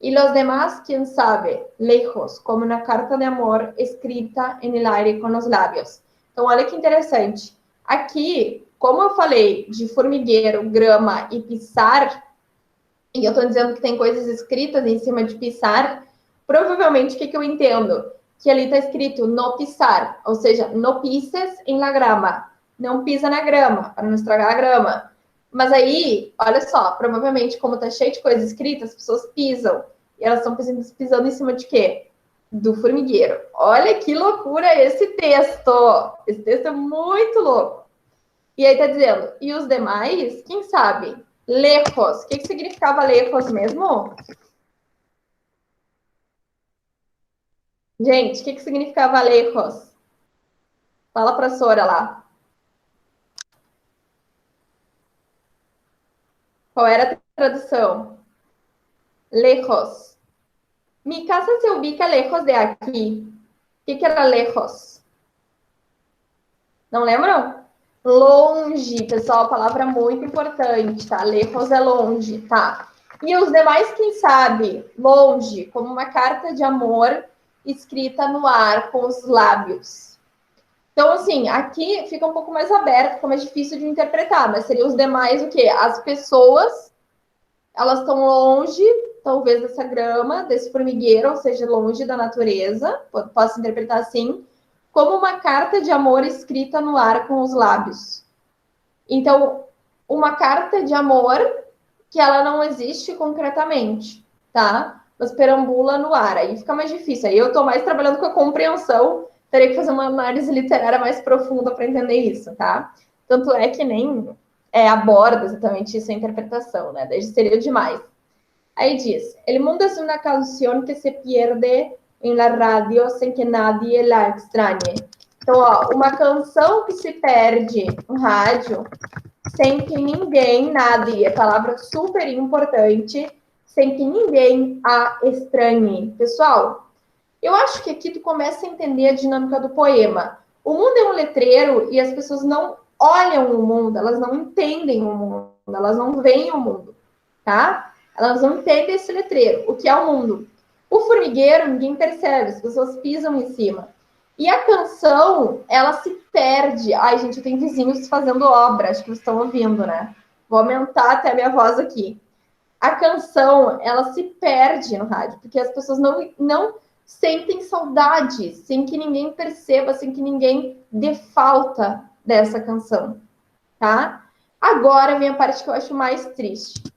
Y los demás, quién sabe, lejos, como una carta de amor escrita en el aire con los labios. Então, olha que interessante. Aqui, como eu falei de formigueiro, grama e pisar, e eu estou dizendo que tem coisas escritas em cima de pisar, provavelmente o que eu entendo? Que ali está escrito no pisar, ou seja, no pises em la grama. Não pisa na grama, para não estragar a grama. Mas aí, olha só, provavelmente, como está cheio de coisas escritas, as pessoas pisam. E elas estão pisando em cima de quê? Do formigueiro. Olha que loucura esse texto. Esse texto é muito louco. E aí tá dizendo, e os demais, quem sabe? Lejos. O que significava lejos mesmo? Gente, o que significava lejos? Fala pra Sora lá. Qual era a tradução? Lejos. Mi casa se ubica lejos de aqui. O que era lejos? Não lembram? Longe, pessoal, palavra muito importante, tá? Lejos é longe, tá? E os demais, quem sabe? Longe, como uma carta de amor escrita no ar com os lábios. Então, assim, aqui fica um pouco mais aberto, fica mais difícil de interpretar, mas seria os demais o quê? As pessoas, elas estão longe, talvez, dessa grama, desse formigueiro, ou seja, longe da natureza, posso interpretar assim, como uma carta de amor escrita no ar com os lábios. Então, uma carta de amor que ela não existe concretamente, tá? Mas perambula no ar, aí fica mais difícil. Aí eu tô mais trabalhando com a compreensão, teria que fazer uma análise literária mais profunda para entender isso, tá? Tanto é que nem aborda exatamente isso a interpretação, né? Daí seria demais. Aí diz, el mundo es una canción que se pierde en la radio sem que nadie la extrañe. Então, ó, uma canção que se perde no rádio sem que ninguém, nadie, palavra super importante, sem que ninguém a estranhe. Pessoal, eu acho que aqui tu começa a entender a dinâmica do poema. O mundo é um letreiro e as pessoas não olham o mundo, elas não entendem o mundo, elas não veem o mundo, tá? Elas não entendem esse letreiro, o que é o mundo. O formigueiro, ninguém percebe, as pessoas pisam em cima. E a canção, ela se perde. Ai, gente, eu tenho vizinhos fazendo obra, acho que vocês estão ouvindo, né? Vou aumentar até a minha voz aqui. A canção, ela se perde no rádio, porque as pessoas não sentem saudade, sem que ninguém perceba, sem que ninguém dê falta dessa canção, tá? Agora vem a parte que eu acho mais triste.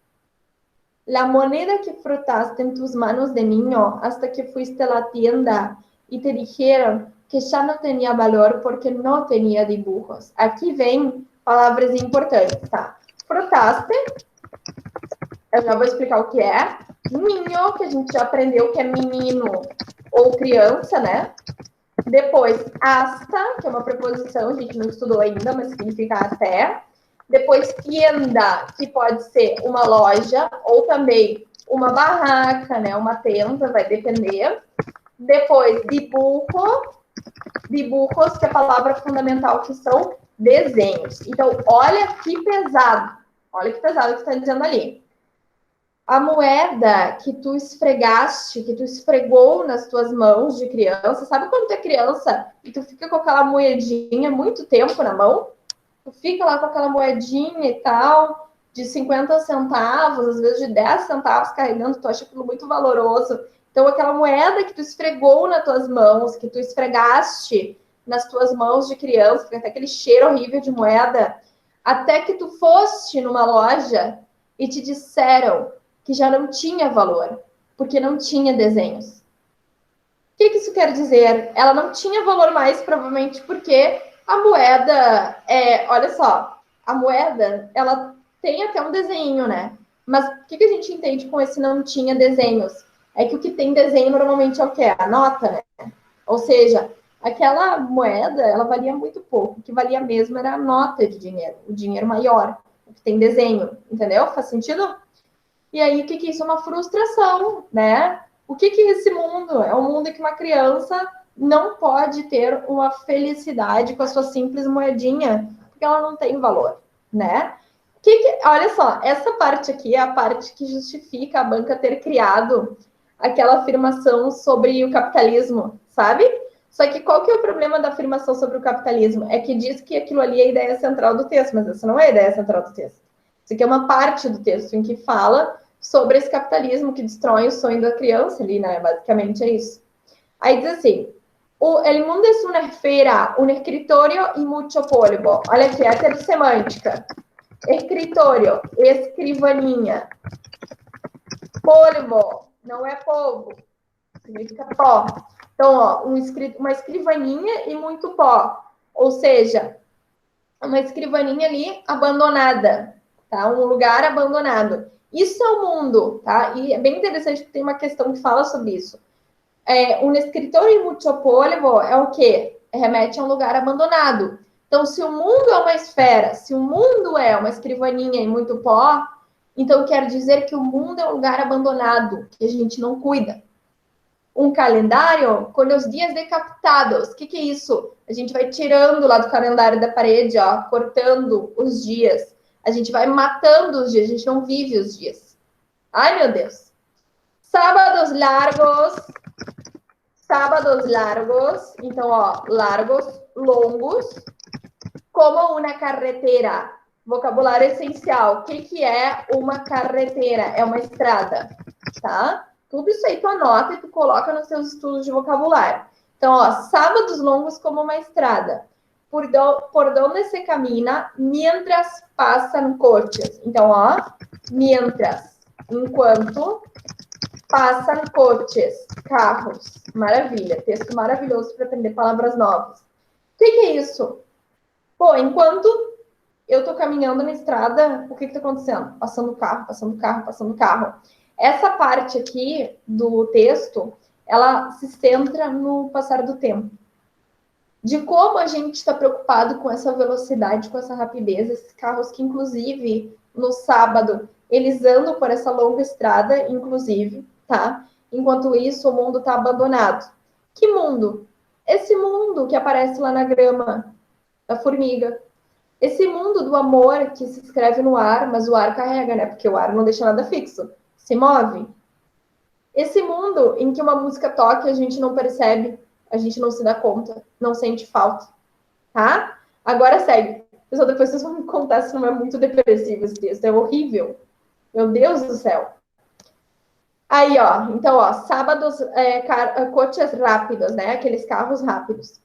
La moneda que frotaste en tus manos de niño hasta que fuiste a la tienda y te dijeron que já não tinha valor porque não tinha dibujos. Aqui vem palavras importantes, tá? Frotaste, eu já vou explicar o que é. Ninho, que a gente já aprendeu que é menino ou criança, né? Depois, hasta, que é uma preposição, a gente não estudou ainda, mas significa até. Depois, tienda, que pode ser uma loja ou também uma barraca, né? Uma tenda, vai depender. Depois, dibujos, que é a palavra fundamental, que são desenhos. Então, olha que pesado. Olha que pesado que está dizendo ali. A moeda que tu esfregaste, que tu esfregou nas tuas mãos de criança. Sabe quando tu é criança e tu fica com aquela moedinha muito tempo na mão? Tu fica lá com aquela moedinha e tal, de 50 centavos, às vezes de 10 centavos carregando, tu acha aquilo muito valoroso. Então, aquela moeda que tu esfregou nas tuas mãos, que tu esfregaste nas tuas mãos de criança, fica até aquele cheiro horrível de moeda, até que tu foste numa loja e te disseram que já não tinha valor, porque não tinha desenhos. O que isso quer dizer? Ela não tinha valor mais, provavelmente, porque a moeda, olha só, a moeda, ela tem até um desenho, né? Mas o que a gente entende com esse não tinha desenhos? é que o que tem desenho normalmente é o quê? A nota, né? Ou seja, aquela moeda, ela valia muito pouco. O que valia mesmo era a nota de dinheiro, o dinheiro maior, o que tem desenho, entendeu? Faz sentido? E aí, o que é isso? É uma frustração, né? O que é esse mundo? É um mundo em que uma criança não pode ter uma felicidade com a sua simples moedinha, porque ela não tem valor, né? Olha só, essa parte aqui é a parte que justifica a banca ter criado aquela afirmação sobre o capitalismo, sabe? Só que qual que é o problema da afirmação sobre o capitalismo? É que diz que aquilo ali é a ideia central do texto, mas essa não é a ideia central do texto. Isso aqui é uma parte do texto em que fala sobre esse capitalismo que destrói o sonho da criança ali, né? Basicamente é isso. Aí diz assim, el mundo es una esfera, un escritorio y mucho polvo. Olha aqui, a semântica. Escritório, escrivaninha. Polvo, não é polvo, significa pó. Então, ó, uma escrivaninha e muito pó. Ou seja, uma escrivaninha ali abandonada, tá? Um lugar abandonado. Isso é o mundo, tá? E é bem interessante que tem uma questão que fala sobre isso. Um escritório muito polvo é o quê? Remete a um lugar abandonado. Então, se o mundo é uma esfera, se o mundo é uma escrivaninha e muito pó, então quer dizer que o mundo é um lugar abandonado, que a gente não cuida. Um calendário com os dias decapitados. O que é isso? A gente vai tirando lá do calendário da parede, ó, cortando os dias. A gente vai matando os dias, a gente não vive os dias. Ai, meu Deus. Sábados largos, então, ó, largos, longos, como uma carretera. Vocabulário essencial. O que é uma carretera? É uma estrada, tá? Tudo isso aí tu anota e tu coloca nos teus estudos de vocabulário. Então, ó, sábados longos como uma estrada. Por donde se camina mientras passam coches. Então, ó, mientras, enquanto passam coches, carros. Maravilha, texto maravilhoso para aprender palavras novas. O que é isso? Pô, enquanto eu tô caminhando na estrada, o que tá acontecendo? Passando carro, passando carro, passando carro. Essa parte aqui do texto, ela se centra no passar do tempo. De como a gente está preocupado com essa velocidade, com essa rapidez, esses carros que, inclusive, no sábado, eles andam por essa longa estrada, inclusive, tá? Enquanto isso, o mundo está abandonado. Que mundo? Esse mundo que aparece lá na grama da formiga. Esse mundo do amor que se escreve no ar, mas o ar carrega, né? Porque o ar não deixa nada fixo. Se move. Esse mundo em que uma música toca e a gente não percebe, a gente não se dá conta, não sente falta, tá? Agora segue. Pessoal, depois vocês vão me contar se não é muito depressivo esse texto. É horrível. Meu Deus do céu. Aí, ó. Então, ó. Sábados, coches rápidos, né? Aqueles carros rápidos.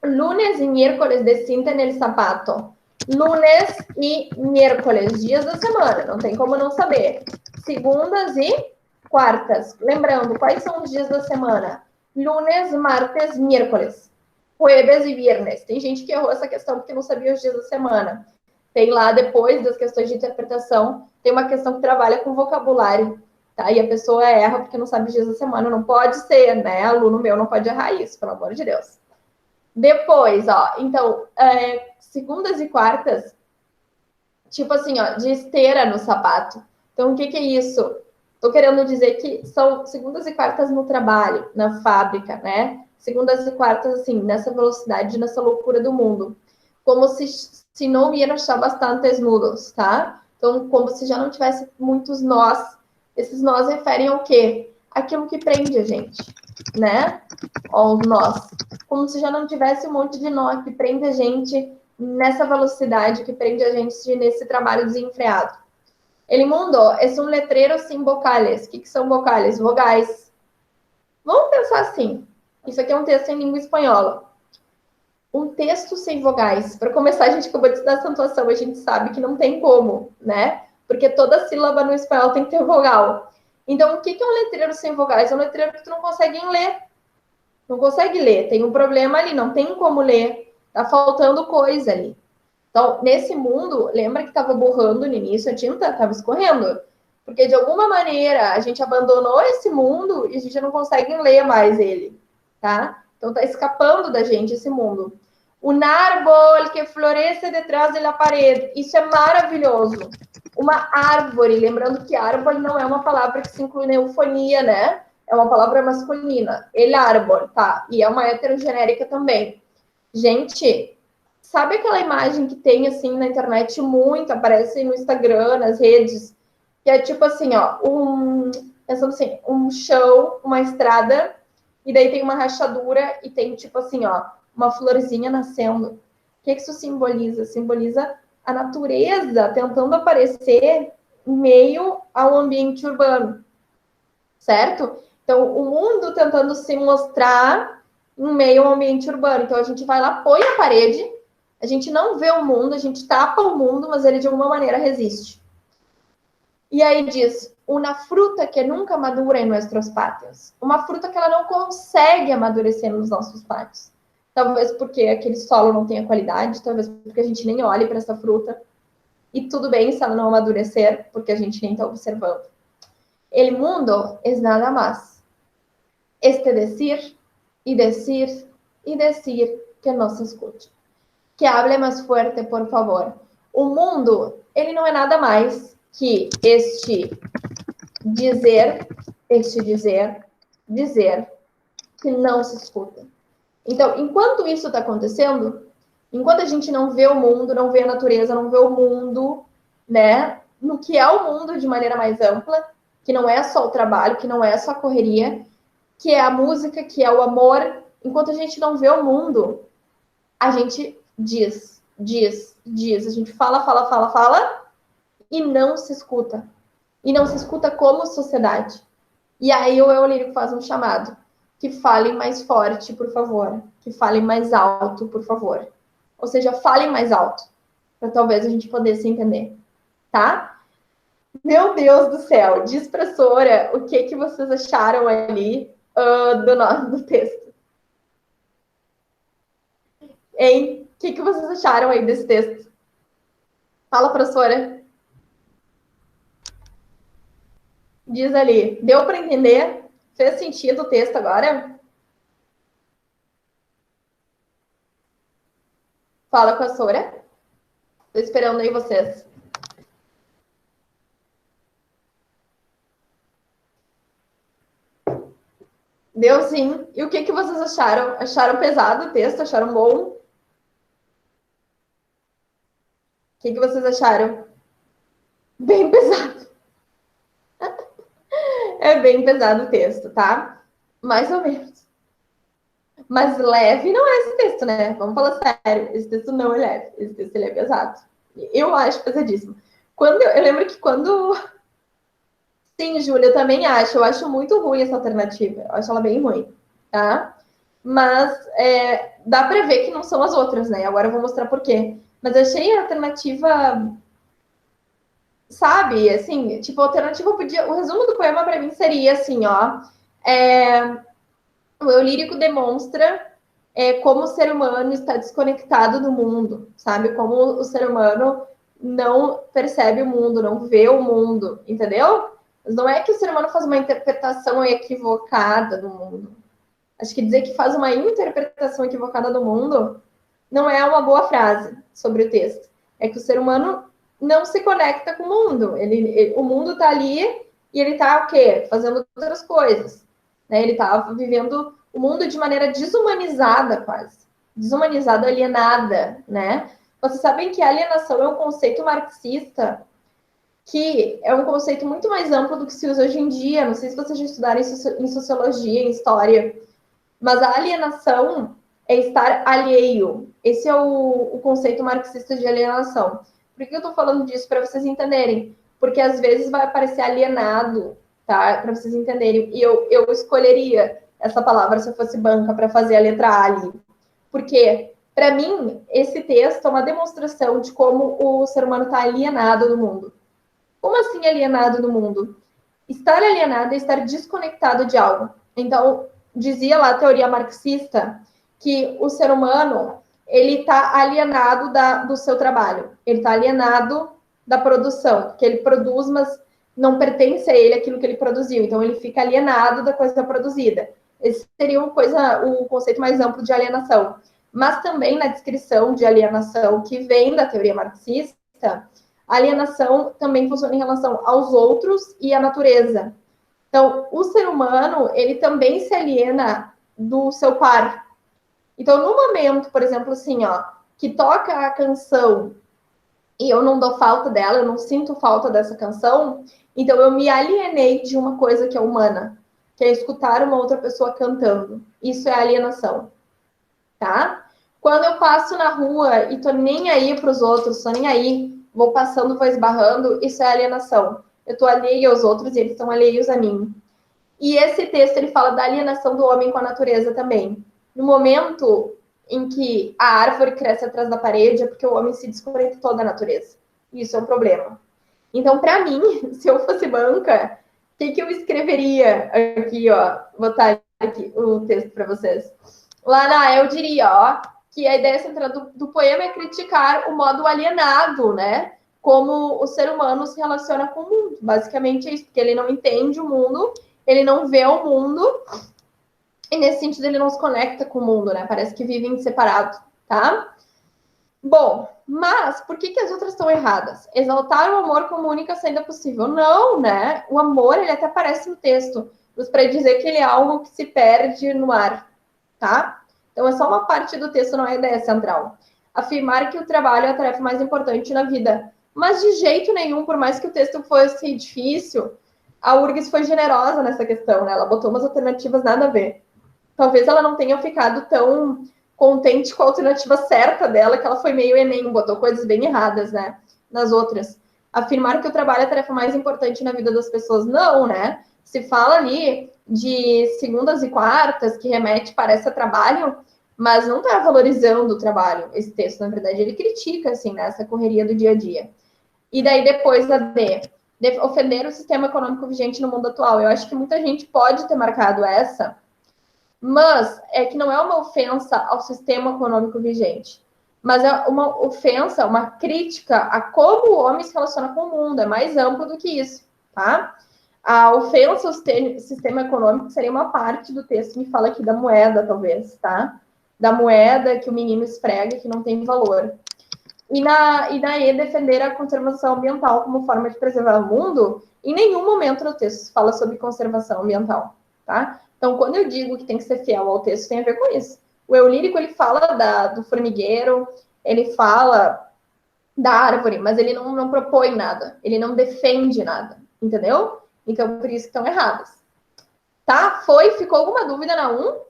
Lunes e miércoles de cinta en el zapato. Lunes e miércoles, dias da semana, não tem como não saber. Segundas e quartas. Lembrando, quais são os dias da semana? Lunes, martes, miércoles. Jueves e viernes. Tem gente que errou essa questão porque não sabia os dias da semana. Tem lá, depois das questões de interpretação, tem uma questão que trabalha com vocabulário, tá? E a pessoa erra porque não sabe os dias da semana. Não pode ser, né? Aluno meu não pode errar isso, pelo amor de Deus. Depois, ó, então, segundas e quartas, tipo assim, ó, de esteira no sapato. Então, o que é isso? Tô querendo dizer que são segundas e quartas no trabalho, na fábrica, né? Segundas e quartas, assim, nessa velocidade, nessa loucura do mundo. Como se não hubiera já bastantes nudos, tá? Então, como se já não tivesse muitos nós. Esses nós referem ao quê? Aquilo que prende a gente, né? Ó, os nós. Como se já não tivesse um monte de nó que prende a gente nessa velocidade, que prende a gente nesse trabalho desenfreado. El mundo é um letreiro sem vocales. O que são vocales? Vogais. Vamos pensar assim. Isso aqui é um texto em língua espanhola. Um texto sem vogais. Para começar, a gente acabou de estudar acentuação, a gente sabe que não tem como, né? Porque toda sílaba no espanhol tem que ter vogal. Então, o que é um letreiro sem vogais? É um letreiro que tu não consegue ler. Não consegue ler, tem um problema ali, não tem como ler, tá faltando coisa ali. Então, nesse mundo, lembra que estava borrando no início a tinta? Estava escorrendo. Porque, de alguma maneira, a gente abandonou esse mundo e a gente não consegue ler mais ele, tá? Então, está escapando da gente esse mundo. Um árbol que floresce detrás da parede. Isso é maravilhoso. Uma árvore, lembrando que árvore não é uma palavra que se inclui na eufonia, né? É uma palavra masculina. El árbol, tá? E é uma heterogenérica também. Gente, sabe aquela imagem que tem, assim, na internet muito, aparece no Instagram, nas redes, que é tipo assim, ó, pensando assim, um chão, uma estrada, e daí tem uma rachadura e tem, tipo assim, ó, uma florzinha nascendo. O que isso simboliza? Simboliza a natureza tentando aparecer em meio ao ambiente urbano, certo? Então, o mundo tentando se mostrar em meio ao ambiente urbano. Então, a gente vai lá, põe a parede, a gente não vê o mundo, a gente tapa o mundo, mas ele de alguma maneira resiste. E aí diz, uma fruta que nunca madura em nossos pátios. Uma fruta que ela não consegue amadurecer nos nossos pátios. Talvez porque aquele solo não tenha qualidade, talvez porque a gente nem olhe para essa fruta. E tudo bem se ela não amadurecer, porque a gente nem está observando. El mundo es nada más. Este decir y decir y decir que no se escute. Que hable mais forte, por favor. O mundo, ele não é nada mais que este dizer que não se escuta. Então, enquanto isso está acontecendo, enquanto a gente não vê o mundo, não vê a natureza, não vê o mundo, né, no que é o mundo de maneira mais ampla, que não é só o trabalho, que não é só a correria, que é a música, que é o amor, enquanto a gente não vê o mundo, a gente diz, a gente fala e não se escuta. E não se escuta como sociedade. E aí o eu lírico faz um chamado. Que falem mais forte, por favor. Que falem mais alto, por favor. Ou seja, falem mais alto. Para talvez a gente poder se entender. Tá? Meu Deus do céu. Diz pra Sora o que vocês acharam ali do texto. Hein? O que vocês acharam aí desse texto? Fala pra Sora. Diz ali. Deu para entender? Fez sentido o texto agora? Fala com a Sora. Tô esperando aí vocês. Deu sim. E o que vocês acharam? Acharam pesado o texto? Acharam bom? O que vocês acharam? Bem pesado. É bem pesado o texto, tá? Mais ou menos. Mas leve não é esse texto, né? Vamos falar sério. Esse texto não é leve. Esse texto ele é pesado. Eu acho pesadíssimo. Eu lembro que quando... Sim, Júlia, eu também acho. Eu acho muito ruim essa alternativa. Eu acho ela bem ruim, tá? Mas dá para ver que não são as outras, né? Agora eu vou mostrar por quê. Mas eu achei a alternativa, sabe? Assim, tipo, a alternativa podia... O resumo do poema para mim seria assim, ó. O eu lírico demonstra como o ser humano está desconectado do mundo, sabe? Como o ser humano não percebe o mundo, não vê o mundo, entendeu? Mas não é que o ser humano faz uma interpretação equivocada do mundo. Acho que dizer que faz uma interpretação equivocada do mundo não é uma boa frase sobre o texto. É que o ser humano não se conecta com o mundo. O mundo está ali e ele está o quê? Fazendo outras coisas. Né? Ele está vivendo o mundo de maneira desumanizada, quase. Desumanizada, alienada, né? Vocês sabem que a alienação é um conceito marxista que é um conceito muito mais amplo do que se usa hoje em dia. Não sei se vocês já estudaram em sociologia, em história, mas a alienação é estar alheio. Esse é o conceito marxista de alienação. Por que eu estou falando disso? Para vocês entenderem. Porque às vezes vai aparecer alienado, tá? Para vocês entenderem. E eu escolheria essa palavra se eu fosse banca para fazer a letra A ali. Porque, para mim, esse texto é uma demonstração de como o ser humano está alienado do mundo. Como assim alienado do mundo? Estar alienado é estar desconectado de algo. Então, dizia lá a teoria marxista que o ser humano ele está alienado do seu trabalho, ele está alienado da produção, que ele produz, mas não pertence a ele aquilo que ele produziu, então ele fica alienado da coisa produzida. Esse seria o conceito mais amplo de alienação. Mas também na descrição de alienação que vem da teoria marxista, a alienação também funciona em relação aos outros e à natureza. Então, o ser humano, ele também se aliena do seu par. Então, no momento, por exemplo, assim, ó, que toca a canção e eu não dou falta dela, eu não sinto falta dessa canção, então eu me alienei de uma coisa que é humana, que é escutar uma outra pessoa cantando. Isso é alienação, tá? Quando eu passo na rua e tô nem aí para os outros, tô nem aí, vou passando, vou esbarrando, isso é alienação. Eu tô alheio aos outros e eles estão alheios a mim. E esse texto ele fala da alienação do homem com a natureza também. No momento em que a árvore cresce atrás da parede, é porque o homem se desconectou da natureza. Isso é um problema. Então, para mim, se eu fosse banca, o que eu escreveria aqui, ó? Vou botar aqui o texto para vocês. Lá na eu diria, ó, que a ideia central do poema é criticar o modo alienado, né? Como o ser humano se relaciona com o mundo. Basicamente é isso, porque ele não entende o mundo, ele não vê o mundo, e nesse sentido ele não se conecta com o mundo, né? Parece que vivem separado, tá? Bom, mas por que as outras estão erradas? Exaltar o amor como única saída possível. Não, né? O amor, ele até aparece no texto, mas para dizer que ele é algo que se perde no ar, tá? Então é só uma parte do texto, não é a ideia central. Afirmar que o trabalho é a tarefa mais importante na vida. Mas de jeito nenhum, por mais que o texto fosse difícil, a URGS foi generosa nessa questão, né? Ela botou umas alternativas nada a ver. Talvez ela não tenha ficado tão contente com a alternativa certa dela, que ela foi meio Enem, botou coisas bem erradas, né? Nas outras. Afirmar que o trabalho é a tarefa mais importante na vida das pessoas, não, né? Se fala ali de segundas e quartas, que remete, parece a trabalho, mas não está valorizando o trabalho, esse texto, na verdade, ele critica, assim, né, essa correria do dia a dia. E daí depois a D, ofender o sistema econômico vigente no mundo atual. Eu acho que muita gente pode ter marcado essa, mas é que não é uma ofensa ao sistema econômico vigente, mas é uma ofensa, uma crítica a como o homem se relaciona com o mundo, é mais amplo do que isso, tá? A ofensa ao sistema econômico seria uma parte do texto que fala aqui da moeda, talvez, tá? Da moeda que o menino esfrega, que não tem valor. E daí defender a conservação ambiental como forma de preservar o mundo, em nenhum momento no texto se fala sobre conservação ambiental, tá? Então, quando eu digo que tem que ser fiel ao texto, tem a ver com isso. O eu lírico, ele fala do formigueiro, ele fala da árvore, mas ele não propõe nada, ele não defende nada, entendeu? Então, por isso que estão erradas. Tá? Ficou alguma dúvida na 1?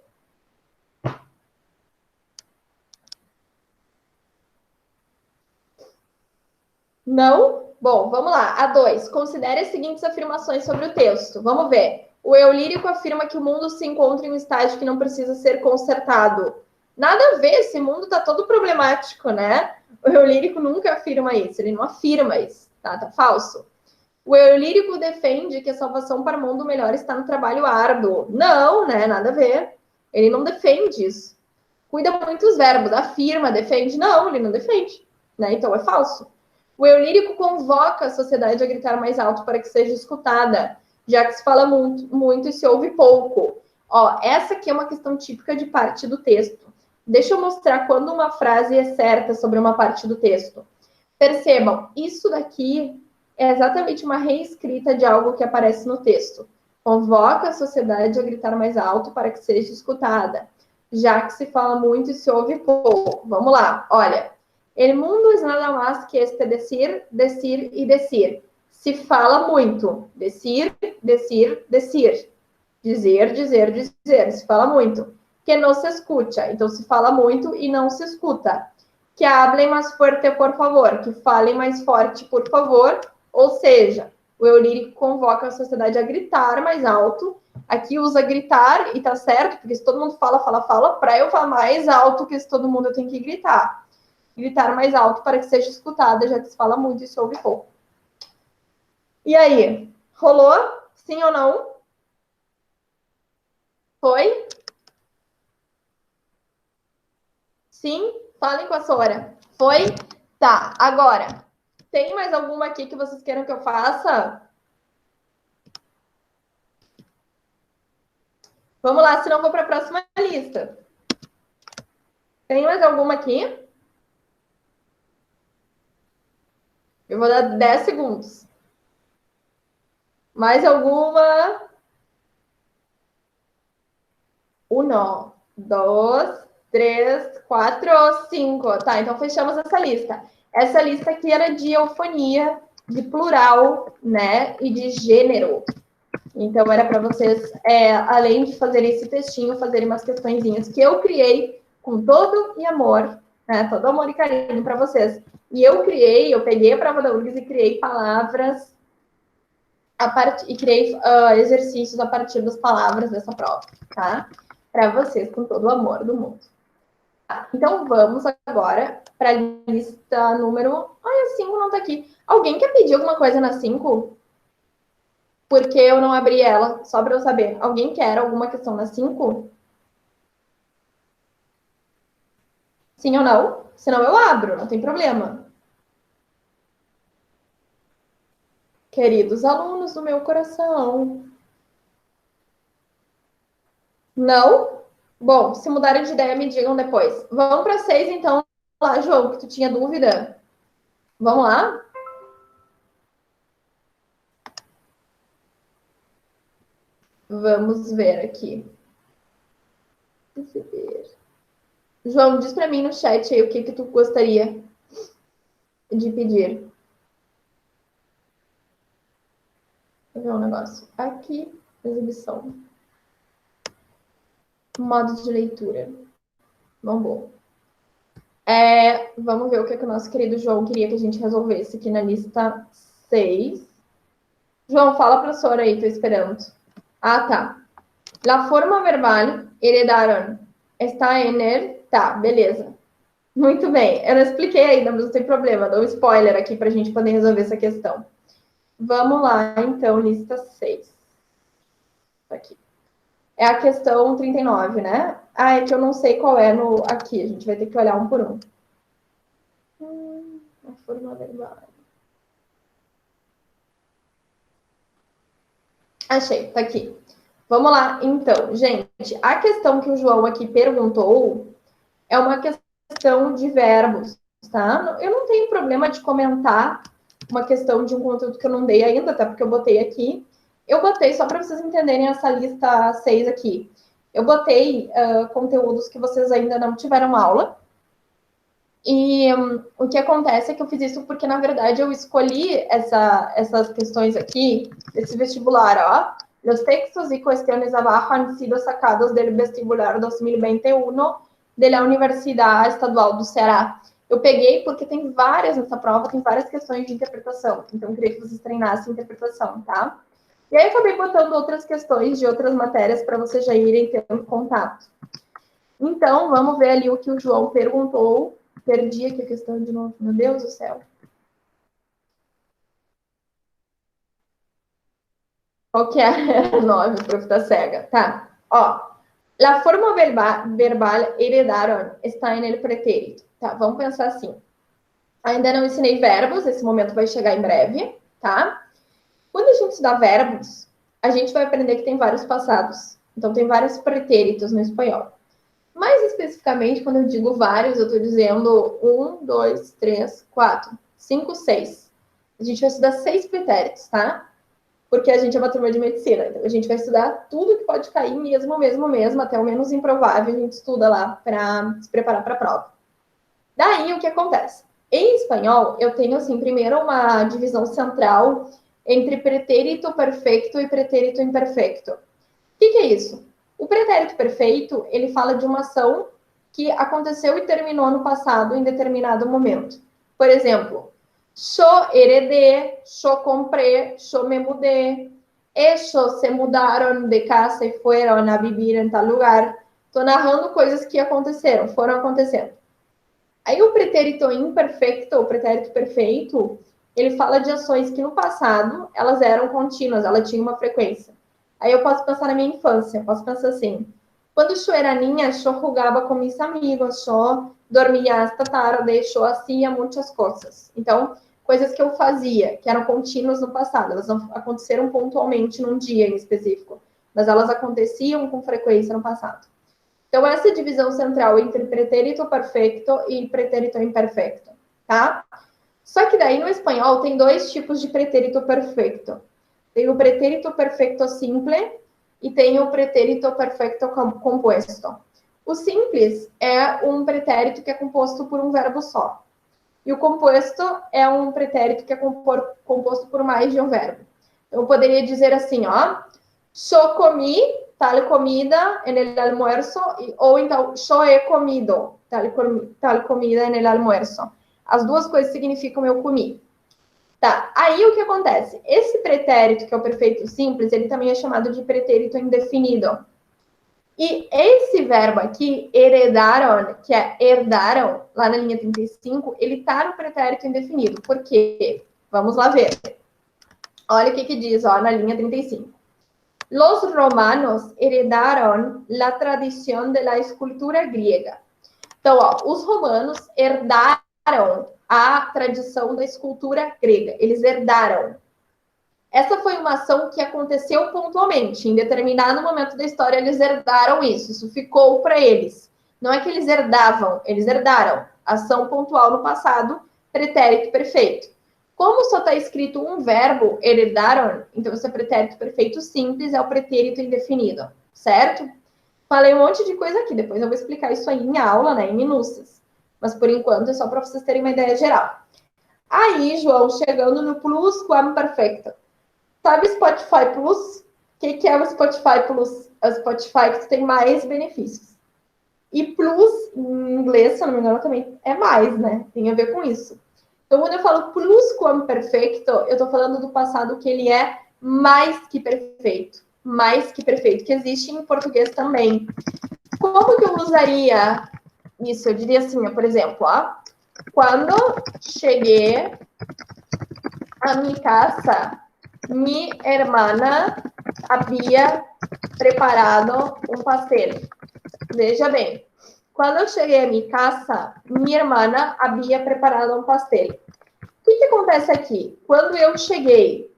Não? Bom, vamos lá. A 2. Considere as seguintes afirmações sobre o texto. Vamos ver. O eu lírico afirma que o mundo se encontra em um estágio que não precisa ser consertado. Nada a ver, esse mundo tá todo problemático, né? O eu lírico nunca afirma isso, ele não afirma isso, tá falso. O eu lírico defende que a salvação para o mundo melhor está no trabalho árduo. Não, né? Nada a ver. Ele não defende isso. Cuida muito os verbos, afirma, defende. Não, ele não defende, né? Então é falso. O eu lírico convoca a sociedade a gritar mais alto para que seja escutada, já que se fala muito e se ouve pouco. Ó, essa aqui é uma questão típica de parte do texto. Deixa eu mostrar quando uma frase é certa sobre uma parte do texto. Percebam, isso daqui é exatamente uma reescrita de algo que aparece no texto. Convoca a sociedade a gritar mais alto para que seja escutada, já que se fala muito e se ouve pouco. Vamos lá, olha. El mundo es nada más que este decir, decir y decir. Se fala muito. Decir, decir, decir. Dizer, dizer, dizer. Se fala muito. Que não se escuta. Então, se fala muito e não se escuta. Que hablem mais forte, por favor. Que falem mais forte, por favor. Ou seja, o eu lírico convoca a sociedade a gritar mais alto. Aqui usa gritar, e tá certo, porque se todo mundo fala, fala, fala, para eu falar mais alto que se todo mundo eu tenho que gritar. Gritar mais alto para que seja escutada, já que se fala muito e se ouve pouco. E aí, rolou? Sim ou não? Foi? Sim? Falem com a Sora. Foi? Tá, agora, tem mais alguma aqui que vocês queiram que eu faça? Vamos lá, senão vou para a próxima lista. Tem mais alguma aqui? Eu vou dar 10 segundos. Mais alguma? 1, 2, 3, 4, 5. Tá, então fechamos essa lista. Essa lista aqui era de eufonia, de plural, né? E de gênero. Então, era para vocês, além de fazerem esse textinho, fazerem umas questõezinhas que eu criei com todo e amor, né? Todo amor e carinho para vocês. E eu peguei a prova da URGS e criei palavras e criei exercícios a partir das palavras dessa prova, tá? Para vocês, com todo o amor do mundo. Tá, então, vamos agora para a lista número... Ai, a 5 não tá aqui. Alguém quer pedir alguma coisa na 5? Porque eu não abri ela, só para eu saber. Alguém quer alguma questão na 5? Sim ou não? Senão eu abro, não tem problema. Queridos alunos do meu coração. Não? Bom, se mudarem de ideia, me digam depois. Vamos para 6, então. Lá, João, que tu tinha dúvida. Vamos lá? Vamos ver aqui. João, diz para mim no chat aí o que tu gostaria de pedir. Vou ver um negócio. Aqui, exibição. Modo de leitura. Vamos vamos ver o que o nosso querido João queria que a gente resolvesse aqui na lista 6. João, fala, professora, aí, tô esperando. Ah, tá. La forma verbal heredaron está en el... Tá, beleza. Muito bem. Eu não expliquei ainda, mas não tem problema. Dou um spoiler aqui para a gente poder resolver essa questão. Vamos lá, então, lista 6. Aqui. É a questão 39, né? Ah, é que eu não sei qual é no aqui. A gente vai ter que olhar um por um. A forma verbal. Achei, tá aqui. Vamos lá, então, gente. A questão que o João aqui perguntou é uma questão de verbos, tá? Eu não tenho problema de comentar uma questão de um conteúdo que eu não dei ainda, até porque eu botei aqui. Eu botei, só para vocês entenderem essa lista 6 aqui, eu botei conteúdos que vocês ainda não tiveram aula. E o que acontece é que eu fiz isso porque, na verdade, eu escolhi essas questões aqui, esse vestibular, ó. Los textos y cuestiones abajo han sido sacados del vestibular 2021 de la Universidade Estadual do Ceará. Eu peguei porque tem várias nessa prova, tem várias questões de interpretação. Então, eu queria que vocês treinassem interpretação, tá? E aí, eu acabei botando outras questões de outras matérias para vocês já irem tendo contato. Então, vamos ver ali o que o João perguntou. Perdi aqui a questão de novo. Meu Deus do céu. Qual que é a 9, prof. tá cega? Tá. Ó. La forma verbal heredaron está en el pretérito. Tá, vamos pensar assim. Ainda não ensinei verbos, esse momento vai chegar em breve, tá? Quando a gente estudar verbos, a gente vai aprender que tem vários passados. Então, tem vários pretéritos no espanhol. Mais especificamente, quando eu digo vários, eu estou dizendo 1, 2, 3, 4, 5, 6. A gente vai estudar 6 pretéritos, tá? Porque a gente é uma turma de medicina. Então, a gente vai estudar tudo que pode cair mesmo, até o menos improvável, a gente estuda lá para se preparar para a prova. Daí, o que acontece? Em espanhol, eu tenho, assim, primeiro uma divisão central entre pretérito perfeito e pretérito imperfeito. O que é isso? O pretérito perfeito, ele fala de uma ação que aconteceu e terminou no passado em determinado momento. Por exemplo, yo heredé, yo compré, yo me mudé, ellos se mudaron de casa e fueron a vivir em tal lugar. Estou narrando coisas que aconteceram, foram acontecendo. Aí o pretérito imperfeito, o pretérito perfeito, ele fala de ações que no passado elas eram contínuas, ela tinha uma frequência. Aí eu posso pensar na minha infância, eu posso pensar assim, quando eu era niña, eu jogava com meus amigos, eu dormia hasta tarde, eu hacía muitas coisas. Então, coisas que eu fazia, que eram contínuas no passado, elas não aconteceram pontualmente num dia em específico. mas elas aconteciam com frequência no passado. Então, essa divisão central entre pretérito perfeito e pretérito imperfeito, tá? Só que daí no espanhol tem dois tipos de pretérito perfeito. Tem o pretérito perfeito simple e tem o pretérito perfeito composto. O simples é um pretérito que é composto por um verbo só. E o composto é um pretérito que é composto por mais de um verbo. Então, eu poderia dizer assim, ó, yo comí tal comida en el almuerzo, ou então, yo he comido tal comida en el almuerzo. As duas coisas significam eu comi. Tá, aí o que acontece? Esse pretérito, que é o perfeito simples, ele também é chamado de pretérito indefinido. E esse verbo aqui, heredaram, que é herdaram, lá na linha 35, ele está no pretérito indefinido. Por quê? Vamos lá ver. Olha o que diz, ó, na linha 35. Los romanos heredaron la tradición de la escultura griega. Então, ó, os romanos herdaram a tradição da escultura grega. Eles herdaram. Essa foi uma ação que aconteceu pontualmente. Em determinado momento da história, eles herdaram isso. Isso ficou para eles. Não é que eles herdavam, eles herdaram. Ação pontual no passado, pretérito perfeito. Como só está escrito um verbo, herdaram, então esse é pretérito perfeito simples, é o pretérito indefinido, certo? Falei um monte de coisa aqui, depois eu vou explicar isso aí em aula, né, em minúcias. Mas por enquanto é só para vocês terem uma ideia geral. Aí, João, chegando no plusquamperfecto. Sabe Spotify Plus? O que é o Spotify Plus? É o Spotify que tem mais benefícios. E Plus, em inglês, se eu não me engano, também é mais, né? Tem a ver com isso. Então, quando eu falo plusquamperfeito, eu estou falando do passado que ele é mais que perfeito. Mais que perfeito, que existe em português também. Como que eu usaria isso? Eu diria assim, ó, por exemplo, ó. Quando cheguei a minha casa, mi hermana havia preparado um pastel. Veja bem, quando eu cheguei a minha casa, minha hermana havia preparado um pastel. O que acontece aqui? Quando eu cheguei,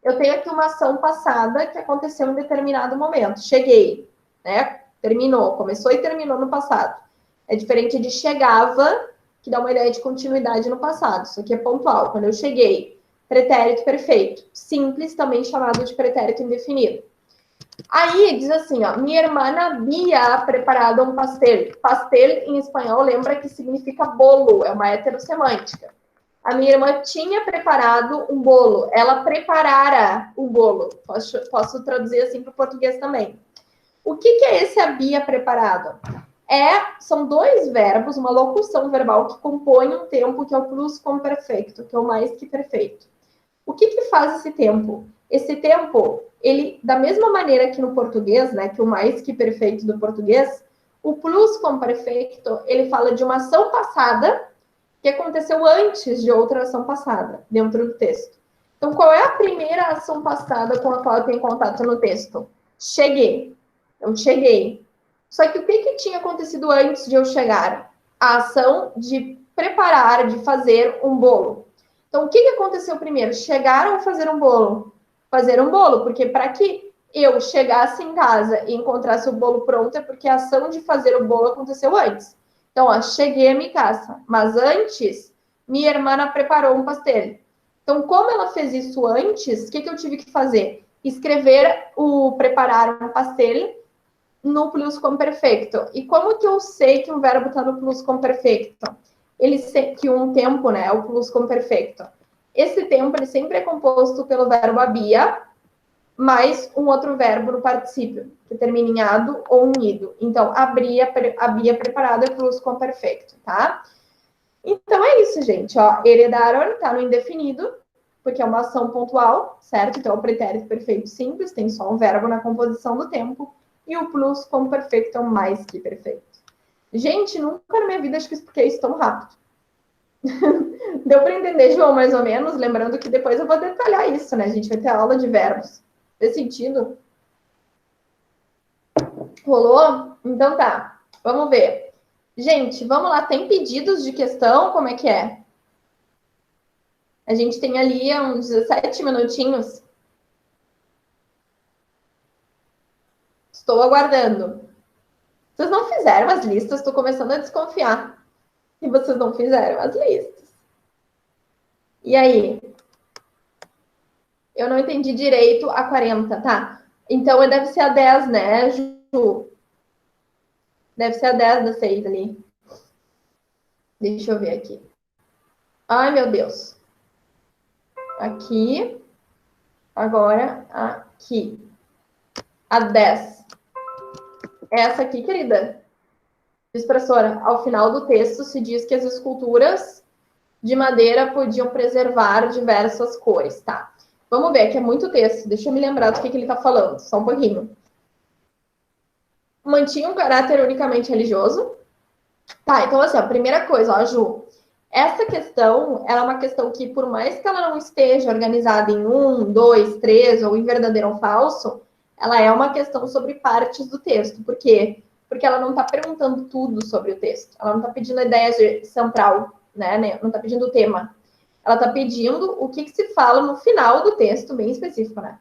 eu tenho aqui uma ação passada que aconteceu em determinado momento. Cheguei, né? Terminou, começou e terminou no passado. É diferente de chegava, que dá uma ideia de continuidade no passado. Isso aqui é pontual. Quando eu cheguei, pretérito perfeito. Simples, também chamado de pretérito indefinido. Aí diz assim, ó, minha irmã havia preparado um pastel. Pastel em espanhol lembra que significa bolo, é uma heterossemântica. A minha irmã tinha preparado um bolo, ela preparara um bolo. Posso traduzir assim para o português também. O que é esse havia preparado? São dois verbos, uma locução verbal que compõe um tempo que é o plusquamperfeito, que é o mais que perfeito. O que faz esse tempo? Esse tempo, ele, da mesma maneira que no português, né, que o mais que perfeito do português, o plusquamperfeito, ele fala de uma ação passada que aconteceu antes de outra ação passada, dentro do texto. Então, qual é a primeira ação passada com a qual eu tenho contato no texto? Cheguei. Eu cheguei. Só que o que tinha acontecido antes de eu chegar? A ação de preparar, de fazer um bolo. Então, o que aconteceu primeiro? Chegar ou fazer um bolo? Fazer um bolo, porque para que eu chegasse em casa e encontrasse o bolo pronto, é porque a ação de fazer o bolo aconteceu antes. Então, ó, cheguei a minha casa, mas antes, minha irmã preparou um pastel. Então, como ela fez isso antes, o que eu tive que fazer? Escrever o preparar um pastel no plusquamperfeito. E como que eu sei que um verbo está no plusquamperfeito? Que um tempo, né, é o plusquamperfeito. Esse tempo, ele sempre é composto pelo verbo habia, mais um outro verbo no particípio, que termina em ado ou em ido. Então, havia preparado é plusquamperfeito, tá? Então, é isso, gente. Ó, heredaram está no indefinido, porque é uma ação pontual, certo? Então, o pretérito perfeito simples, tem só um verbo na composição do tempo, e o plusquamperfeito é o mais que perfeito. Gente, nunca na minha vida acho que expliquei isso tão rápido. Deu para entender, João, mais ou menos? Lembrando que depois eu vou detalhar isso, né? A gente vai ter aula de verbos. Fez sentido? Rolou? Então tá. Vamos ver. Gente, vamos lá. Tem pedidos de questão? Como é que é? A gente tem ali uns 17 minutinhos. Estou aguardando. Vocês não fizeram as listas, estou começando a desconfiar. E vocês não fizeram as listas. E aí? Eu não entendi direito a 40, tá? Então deve ser a 10, né, Ju? Deve ser a 10 da 6 ali. Deixa eu ver aqui. Ai, meu Deus. Aqui. Agora, aqui. A 10. Essa aqui, querida. Diz, professora, ao final do texto se diz que as esculturas de madeira podiam preservar diversas cores, tá? Vamos ver, que é muito texto. Deixa eu me lembrar do que ele está falando, só um pouquinho. Mantinha um caráter unicamente religioso. Tá, então assim, a primeira coisa, ó, Ju, essa questão, ela é uma questão que, por mais que ela não esteja organizada em 1, 2, 3, ou em verdadeiro ou falso, ela é uma questão sobre partes do texto. Por quê? Porque ela não está perguntando tudo sobre o texto. Ela não está pedindo a ideia central, né? Não está pedindo o tema. Ela está pedindo o que se fala no final do texto, bem específico, né?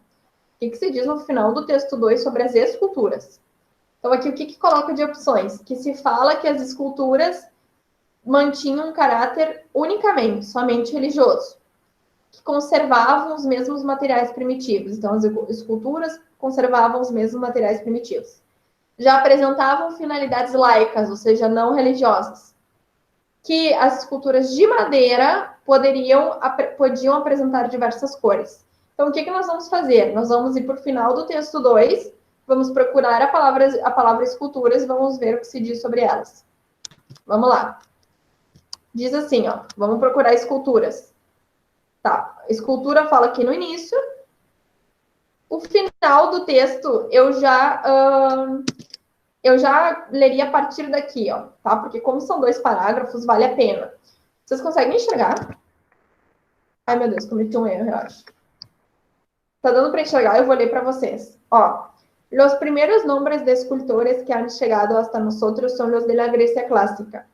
O que se diz no final do texto 2 sobre as esculturas. Então, aqui, o que coloca de opções? Que se fala que as esculturas mantinham um caráter unicamente, somente religioso, que conservavam os mesmos materiais primitivos. Então, as esculturas conservavam os mesmos materiais primitivos. Já apresentavam finalidades laicas, ou seja, não religiosas. Que as esculturas de madeira podiam apresentar diversas cores. Então, o que nós vamos fazer? Nós vamos ir para o final do texto 2, vamos procurar a palavra esculturas e vamos ver o que se diz sobre elas. Vamos lá. Diz assim, ó, vamos procurar esculturas. Tá, escultura fala aqui no início. O final do texto eu já leria a partir daqui, ó, tá? Porque como são 2 parágrafos, vale a pena. Vocês conseguem enxergar? Ai, meu Deus, cometi um erro, eu acho. Tá dando para enxergar? Eu vou ler para vocês. Ó, los primeros nombres de escultores que han llegado hasta nosotros son los de la Grecia clásica,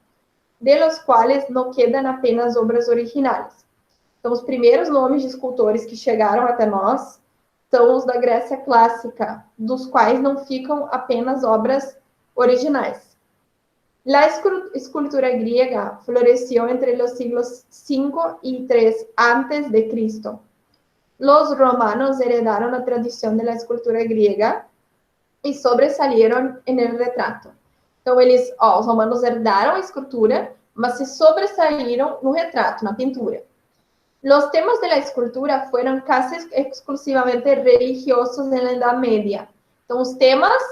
de los cuales no quedan apenas obras originales. Então, os primeiros nomes de escultores que chegaram até nós são os da Grécia clássica, dos quais não ficam apenas obras originais. La escultura griega floreció entre los siglos 5 y 3 antes de Cristo. Los romanos heredaron la tradición de la escultura griega y sobresalieron en el retrato. Então, os romanos herdaram a escultura, mas se sobressaíram no retrato, na pintura. Los temas de la escultura fueron casi exclusivamente religiosos en la Edad Media. Então, os temas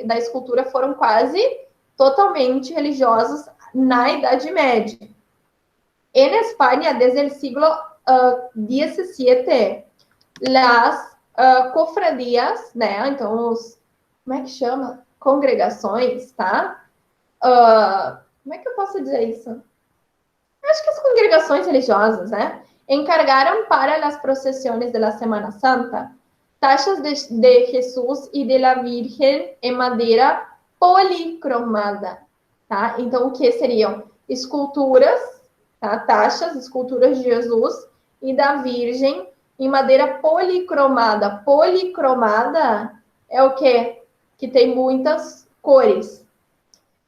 da escultura foram quase totalmente religiosos na Idade Média. En España, desde el siglo XVII, las cofradias, né? Então, como é que chama? Congregações, tá? Como é que eu posso dizer isso? Acho que as congregações religiosas, né? Encargaram para as procissões da Semana Santa taxas de Jesus e de la Virgen em madeira policromada, tá? Então, o que seriam? Esculturas, tá? Taxas, esculturas de Jesus e da Virgem em madeira policromada. Policromada é o quê? Que tem muitas cores.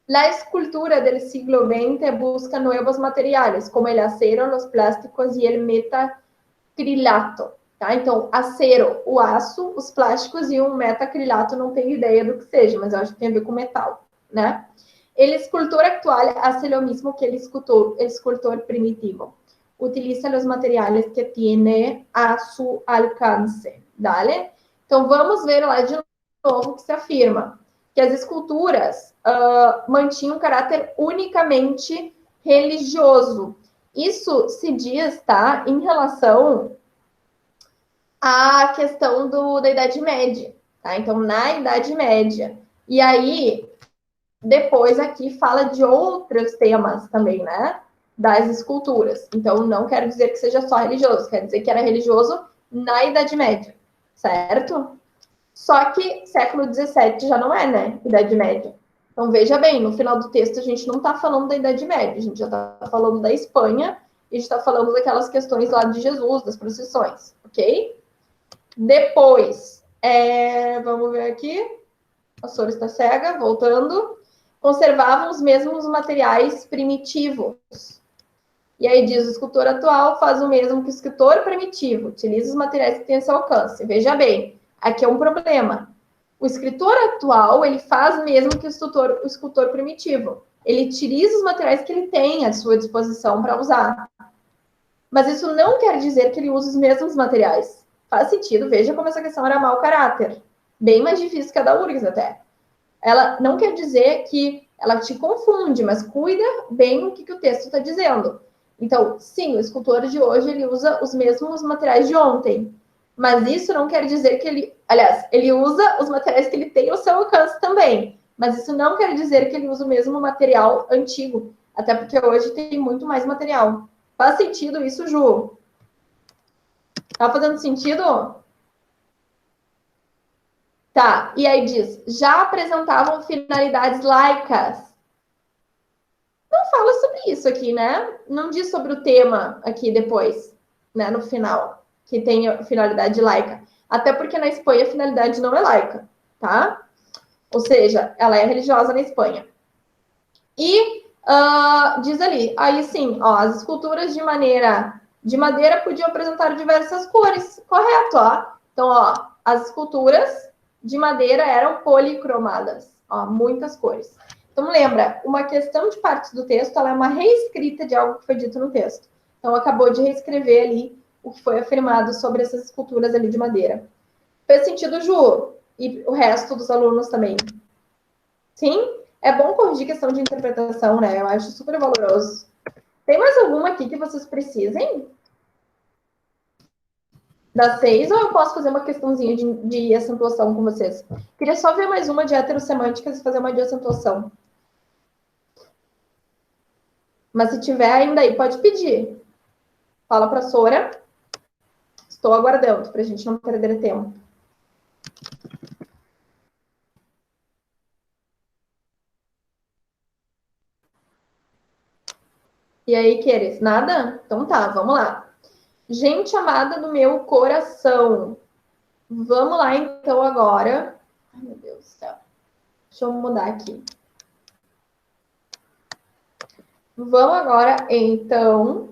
La escultura del siglo XX busca nuevos materiales, como el acero, los plásticos y el metacrilato. Tá? Então, acero, o aço, os plásticos e o metacrilato, não tenho ideia do que seja, mas eu acho que tem a ver com metal, né? El escultor actual hace lo mismo que el escultor primitivo. Utiliza los materiales que tiene a su alcance, ¿vale? Então, vamos ver lá de novo o que se afirma. Que as esculturas mantinham um caráter unicamente religioso. Isso se diz, tá, em relação à questão da Idade Média, tá? Então, na Idade Média. E aí, depois aqui fala de outros temas também, né? Das esculturas. Então, não quero dizer que seja só religioso, quero dizer que era religioso na Idade Média, certo? Só que século XVII já não é, né? Idade Média. Então, veja bem, no final do texto a gente não está falando da Idade Média, a gente já está falando da Espanha e a gente está falando daquelas questões lá de Jesus, das procissões, ok? Depois, Vamos ver aqui. A Sora está cega, voltando. Conservavam os mesmos materiais primitivos. E aí diz, o escultor atual faz o mesmo que o escultor primitivo, utiliza os materiais que têm a seu alcance. Veja bem, aqui é um problema. O escritor atual, ele faz o mesmo que o escultor primitivo. Ele utiliza os materiais que ele tem à sua disposição para usar. Mas isso não quer dizer que ele use os mesmos materiais. Faz sentido, veja como essa questão era mau caráter. Bem mais difícil que a da URGS até. Ela não quer dizer que ela te confunde, mas cuida bem o que o texto está dizendo. Então, sim, o escultor de hoje, ele usa os mesmos materiais de ontem. Mas isso não quer dizer que ele... Aliás, ele usa os materiais que ele tem ao seu alcance também. Mas isso não quer dizer que ele usa o mesmo material antigo. Até porque hoje tem muito mais material. Faz sentido isso, Ju? Tá fazendo sentido? Tá, e aí diz, já apresentavam finalidades laicas. Não fala sobre isso aqui, né? Não diz sobre o tema aqui depois, né, no final, que tem finalidade laica. Até porque na Espanha a finalidade não é laica, tá? Ou seja, ela é religiosa na Espanha. E diz ali, aí sim, ó, as esculturas de madeira podiam apresentar diversas cores, correto, ó. Então, ó, as esculturas de madeira eram policromadas, ó, muitas cores. Então, lembra, uma questão de partes do texto, ela é uma reescrita de algo que foi dito no texto. Então, acabou de reescrever ali o que foi afirmado sobre essas esculturas ali de madeira. Fez sentido, Ju? E o resto dos alunos também? Sim? É bom corrigir questão de interpretação, né? Eu acho super valoroso. Tem mais alguma aqui que vocês precisem? Das 6, ou eu posso fazer uma questãozinha de acentuação com vocês? Queria só ver mais uma de heterossemânticas e fazer uma de acentuação. Mas se tiver ainda aí, pode pedir. Fala para a Sora. Estou aguardando, para a gente não perder tempo. E aí, Queres? Nada? Então tá, vamos lá. Gente amada do meu coração. Vamos lá, então, agora. Ai, meu Deus do céu. Deixa eu mudar aqui. Vamos agora, então,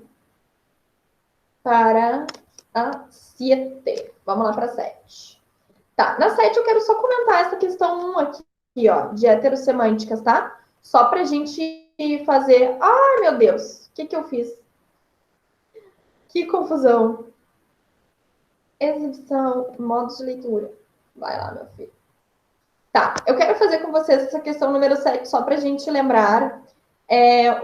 para a 7. Vamos lá para a 7. Tá, na 7 eu quero só comentar essa questão 1 aqui, ó, de heterossemânticas, tá? Só para a gente fazer... Ai, meu Deus, o que eu fiz? Que confusão. Exibição, modos de leitura. Vai lá, meu filho. Tá, eu quero fazer com vocês essa questão número 7, só para a gente lembrar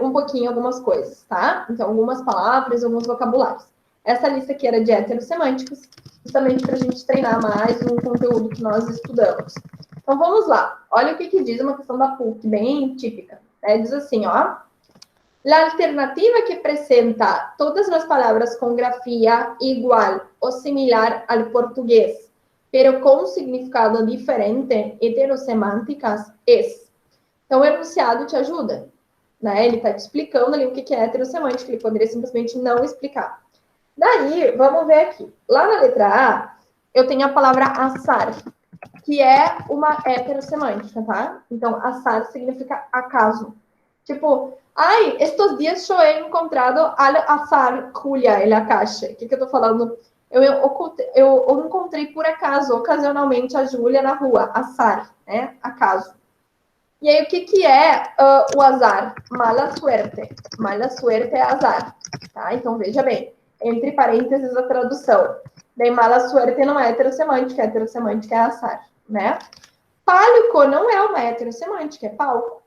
um pouquinho algumas coisas, tá? Então, algumas palavras, alguns vocabulários. Essa lista aqui era de heterossemânticos, justamente para a gente treinar mais um conteúdo que nós estudamos. Então, vamos lá. Olha o que diz uma questão da PUC, bem típica. Né? Diz assim, ó. La alternativa que apresenta todas as palavras com grafia igual ou similar ao português, pero com significado diferente, heterossemânticas, é. Então, o enunciado te ajuda. Né? Ele está te explicando ali o que é heterossemântica, ele poderia simplesmente não explicar. Daí, vamos ver aqui. Lá na letra A, eu tenho a palavra azar, que é uma heterossemântica, tá? Então, azar significa acaso. Tipo, ai, estes dias eu he encontrado al azar Julia en la calle. O que eu tô falando? Eu encontrei por acaso, ocasionalmente, a Júlia na rua. Azar, né? Acaso. E aí, o que é o azar? Mala suerte. Mala suerte é azar, tá? Então, veja bem. Entre parênteses, a tradução. Daí, mala suerte não é heterossemântica é azar, né? Pálico não é uma heterossemântica, é palco.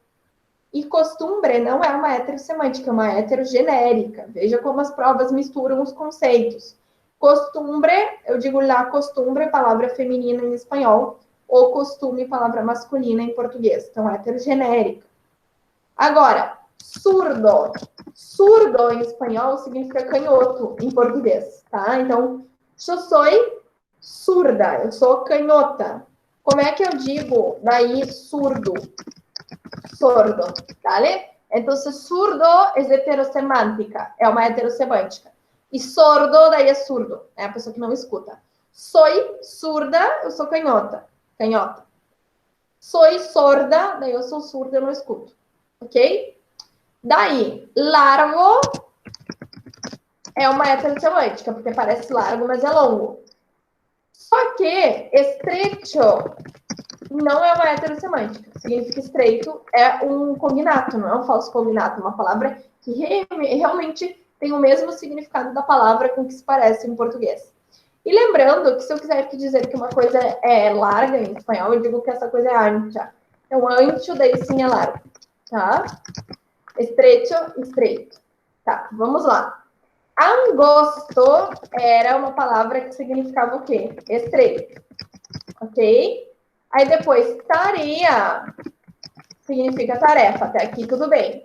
E costumbre não é uma heterossemântica, é uma heterogenérica. Veja como as provas misturam os conceitos. Costumbre, eu digo lá costumbre, palavra feminina em espanhol, ou costume, palavra masculina em português. Então, heterogenérica. Agora, surdo. Surdo em espanhol significa canhoto em português, tá? Então, eu sou surda, eu sou canhota. Como é que eu digo daí surdo? Sordo, ¿vale? Entonces, surdo é heterossemântica, é uma heterossemântica. E sordo, daí é surdo, é a pessoa que não escuta. Soy surda, eu sou canhota. Canhota. Soy sorda, daí eu sou surda, eu não escuto. Ok? Daí, largo é uma heterossemântica, porque parece largo, mas é longo. Só que estreito não é uma heterossemântica. Significa estreito, é um cognato, não é um falso cognato, uma palavra que realmente tem o mesmo significado da palavra com que se parece em português. E lembrando que se eu quiser dizer que uma coisa é larga em espanhol, eu digo que essa coisa é ancha. Então, ancho, daí sim é largo, tá? Estreito, estreito. Tá, vamos lá. Angosto era uma palavra que significava o quê? Estreito, ok? Aí depois, tarea significa tarefa, até aqui tudo bem.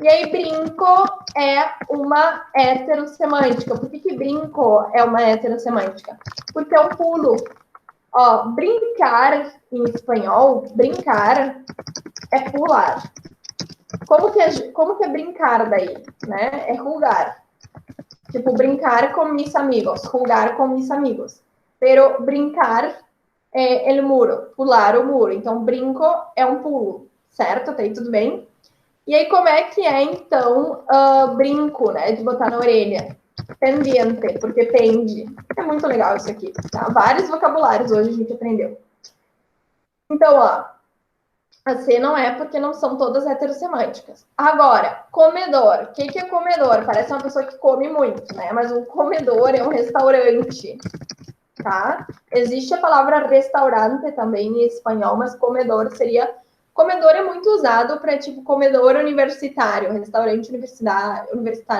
E aí, brinco é uma heterossemântica. Por que brinco é uma heterossemântica? Porque é um pulo. Ó, brincar em espanhol, brincar é pular. Como que é brincar daí? Né? É julgar. Tipo, brincar com mis amigos, jugar com mis amigos. Pero brincar é el muro, pular o muro. Então, brinco é um pulo, certo? Tá aí tudo bem? E aí, como é que é, então, brinco, né? De botar na orelha? Pendiente, porque pende. É muito legal isso aqui, tá? Vários vocabulários hoje a gente aprendeu. Então, ó, a C não é porque não são todas heterossemânticas. Agora, comedor. O que é comedor? Parece uma pessoa que come muito, né? Mas um comedor é um restaurante, tá? Existe a palavra restaurante também em espanhol, mas comedor seria... Comedor é muito usado para, tipo, comedor universitário, restaurante universitário,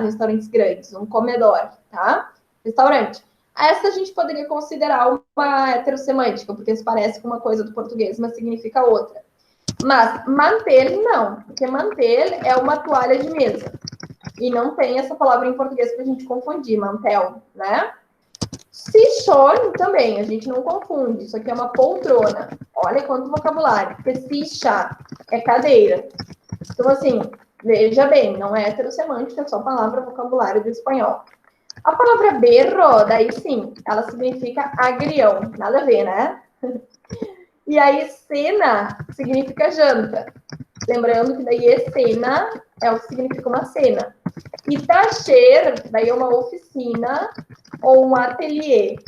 restaurantes grandes, um comedor, tá? Restaurante. Essa a gente poderia considerar uma heterossemântica, porque se parece com uma coisa do português, mas significa outra. Mas manter, não, porque manter é uma toalha de mesa. E não tem essa palavra em português para a gente confundir, mantel, né? Sillón também, a gente não confunde. Isso aqui é uma poltrona. Olha quanto vocabulário. Porque silla é cadeira. Então, assim, veja bem, não é heterossemântica, é só palavra vocabulário do espanhol. A palavra berro, daí sim, ela significa agrião. Nada a ver, né? E aí, cena significa janta. Lembrando que daí cena é o que significa uma cena. E taller, daí é uma oficina ou um ateliê,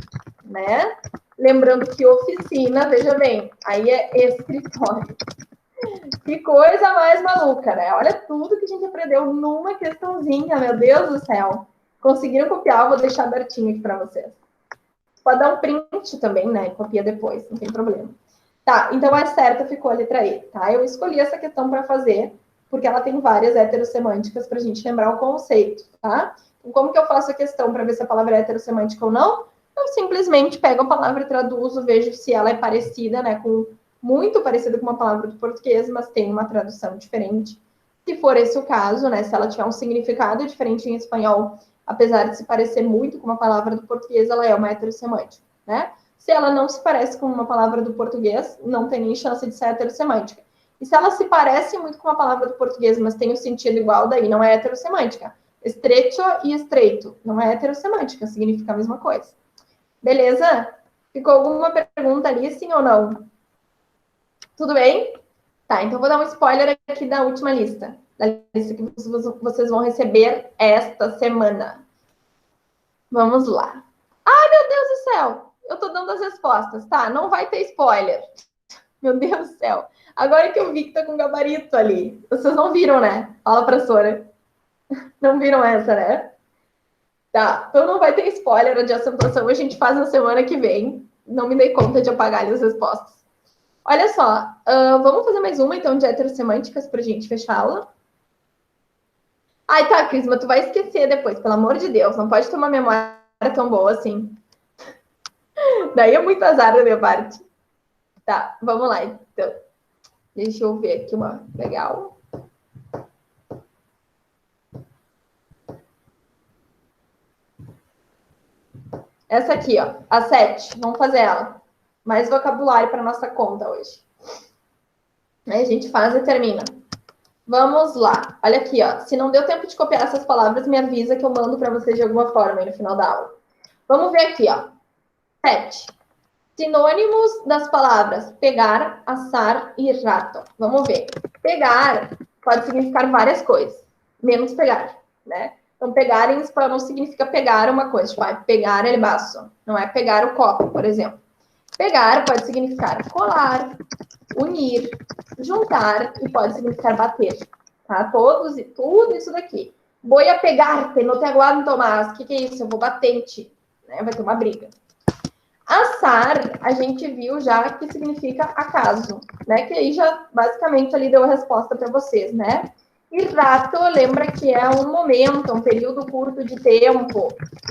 né? Lembrando que oficina, veja bem, aí é escritório. Que coisa mais maluca, né? Olha tudo que a gente aprendeu numa questãozinha, meu Deus do céu. Conseguiram copiar? Vou deixar abertinho aqui para vocês. Pode dar um print também, né? Copia depois, não tem problema. Tá, então a certa ficou a letra E, tá? Eu escolhi essa questão para fazer, porque ela tem várias heterossemânticas para a gente lembrar o conceito, tá? Então, como que eu faço a questão para ver se a palavra é heterossemântica ou não? Eu simplesmente pego a palavra e traduzo, vejo se ela é parecida, né? Muito parecida com uma palavra do português, mas tem uma tradução diferente. Se for esse o caso, né? Se ela tiver um significado diferente em espanhol, apesar de se parecer muito com uma palavra do português, ela é uma heterossemântica, né? Se ela não se parece com uma palavra do português, não tem nem chance de ser heterossemântica. E se ela se parece muito com uma palavra do português, mas tem o sentido igual, daí não é heterossemântica. Estreito e estreito não é heterossemântica, significa a mesma coisa. Beleza? Ficou alguma pergunta ali, sim ou não? Tudo bem? Tá, então vou dar um spoiler aqui da última lista. Da lista que vocês vão receber esta semana. Vamos lá. Ai, meu Deus do céu! Eu tô dando as respostas, tá? Não vai ter spoiler. Meu Deus do céu. Agora que eu vi que tá com gabarito ali. Vocês não viram, né? Fala pra Sora. Não viram essa, né? Tá, então não vai ter spoiler de acentuação. A gente faz na semana que vem. Não me dei conta de apagar ali as respostas. Olha só. Vamos fazer mais uma, então, de heterossemânticas pra gente fechá-la. Ai, tá, Cris, mas tu vai esquecer depois, pelo amor de Deus. Não pode ter uma memória tão boa assim. Daí é muito azar da minha parte. Tá, vamos lá, então. Deixa eu ver aqui uma legal. Essa aqui, ó, a 7. Vamos fazer ela. Mais vocabulário para nossa conta hoje. Aí a gente faz e termina. Vamos lá. Olha aqui, ó. Se não deu tempo de copiar essas palavras, me avisa que eu mando para vocês de alguma forma aí no final da aula. Vamos ver aqui, ó. 7. Sinônimos das palavras pegar, assar e rato. Vamos ver. Pegar pode significar várias coisas, menos pegar, né? Então, pegar em espanhol significa pegar uma coisa, tipo, pegar el vaso. Não é pegar o copo, por exemplo. Pegar pode significar colar, unir, juntar e pode significar bater, tá? Tudo isso daqui. Vou a pegar-te, não te aguento mais. O que é isso? Eu vou bater em ti, né? Vai ter uma briga. Assar, a gente viu já que significa acaso, né? Que aí já basicamente ali deu a resposta para vocês, né? E rato, lembra que é um momento, um período curto de tempo.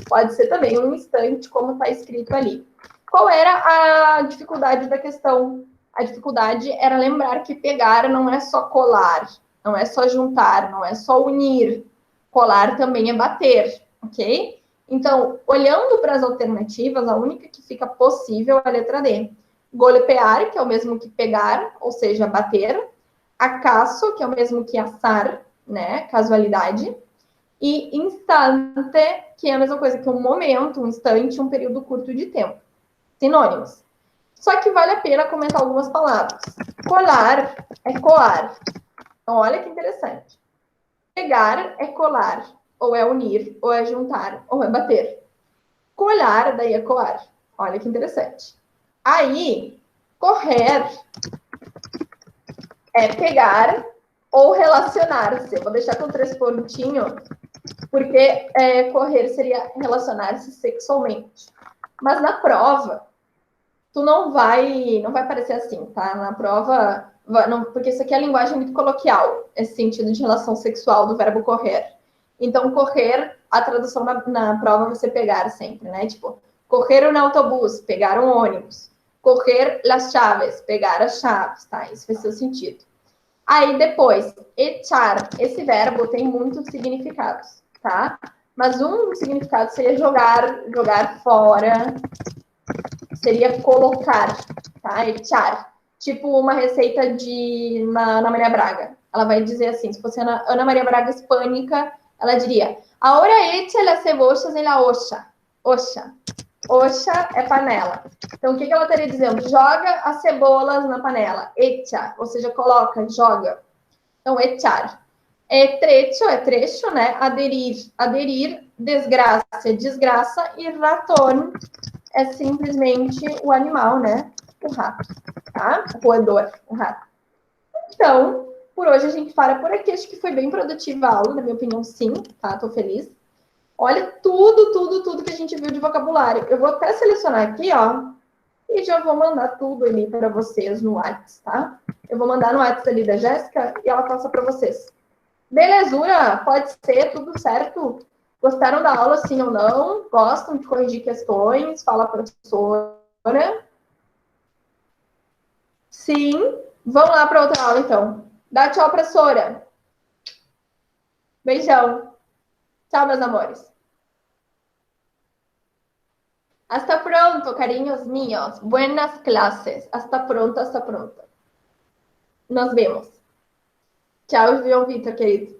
Pode ser também um instante, como está escrito ali. Qual era a dificuldade da questão? A dificuldade era lembrar que pegar não é só colar, não é só juntar, não é só unir. Colar também é bater, ok? Então, olhando para as alternativas, a única que fica possível é a letra D. Golpear, que é o mesmo que pegar, ou seja, bater. Acaso, que é o mesmo que assar, né? Casualidade. E instante, que é a mesma coisa que um momento, um instante, um período curto de tempo. Sinônimos. Só que vale a pena comentar algumas palavras. Colar é coar. Então, olha que interessante. Pegar é colar, ou é unir, ou é juntar, ou é bater. Colar, daí é coar. Olha que interessante. Aí, correr é pegar ou relacionar-se. Eu vou deixar com 3 pontinhos, porque correr seria relacionar-se sexualmente. Mas na prova, tu não vai parecer assim, tá? Na prova, não, porque isso aqui é a linguagem muito coloquial, esse sentido de relação sexual do verbo correr. Então, correr, a tradução na prova você pegar sempre, né? Tipo, correr no autobus, pegar um ônibus. Correr las chaves, pegar as chaves, tá? Isso vai ser o sentido. Aí, depois, echar. Esse verbo tem muitos significados, tá? Mas um significado seria jogar fora, seria colocar, tá? Echar. Tipo uma receita na Ana Maria Braga. Ela vai dizer assim, se fosse Ana Maria Braga hispânica, ela diria, ahora echa las cebollas en la olla. Oxa. Oxa é panela. Então, o que ela estaria dizendo? Joga as cebolas na panela. Echa, ou seja, coloca, joga. Então, echar. É trecho, né? Aderir, desgraça, desgraça. E raton é simplesmente o animal, né? O rato, tá? O roedor, o rato. Então, por hoje a gente para por aqui. Acho que foi bem produtiva a aula, na minha opinião, sim, tá? Tô feliz. Olha tudo que a gente viu de vocabulário. Eu vou até selecionar aqui, ó, e já vou mandar tudo ali para vocês no WhatsApp, tá? Eu vou mandar no WhatsApp ali da Jéssica e ela passa para vocês. Belezura? Pode ser, tudo certo? Gostaram da aula, sim ou não? Gostam de corrigir questões? Fala, professora. Sim. Vamos lá para outra aula, então. Dá tchau, professora. Beijão. Tchau, meus amores. Hasta pronto, cariños míos. Buenas clases. Hasta pronto, hasta pronto. Nos vemos. Tchau, João Vitor, querido.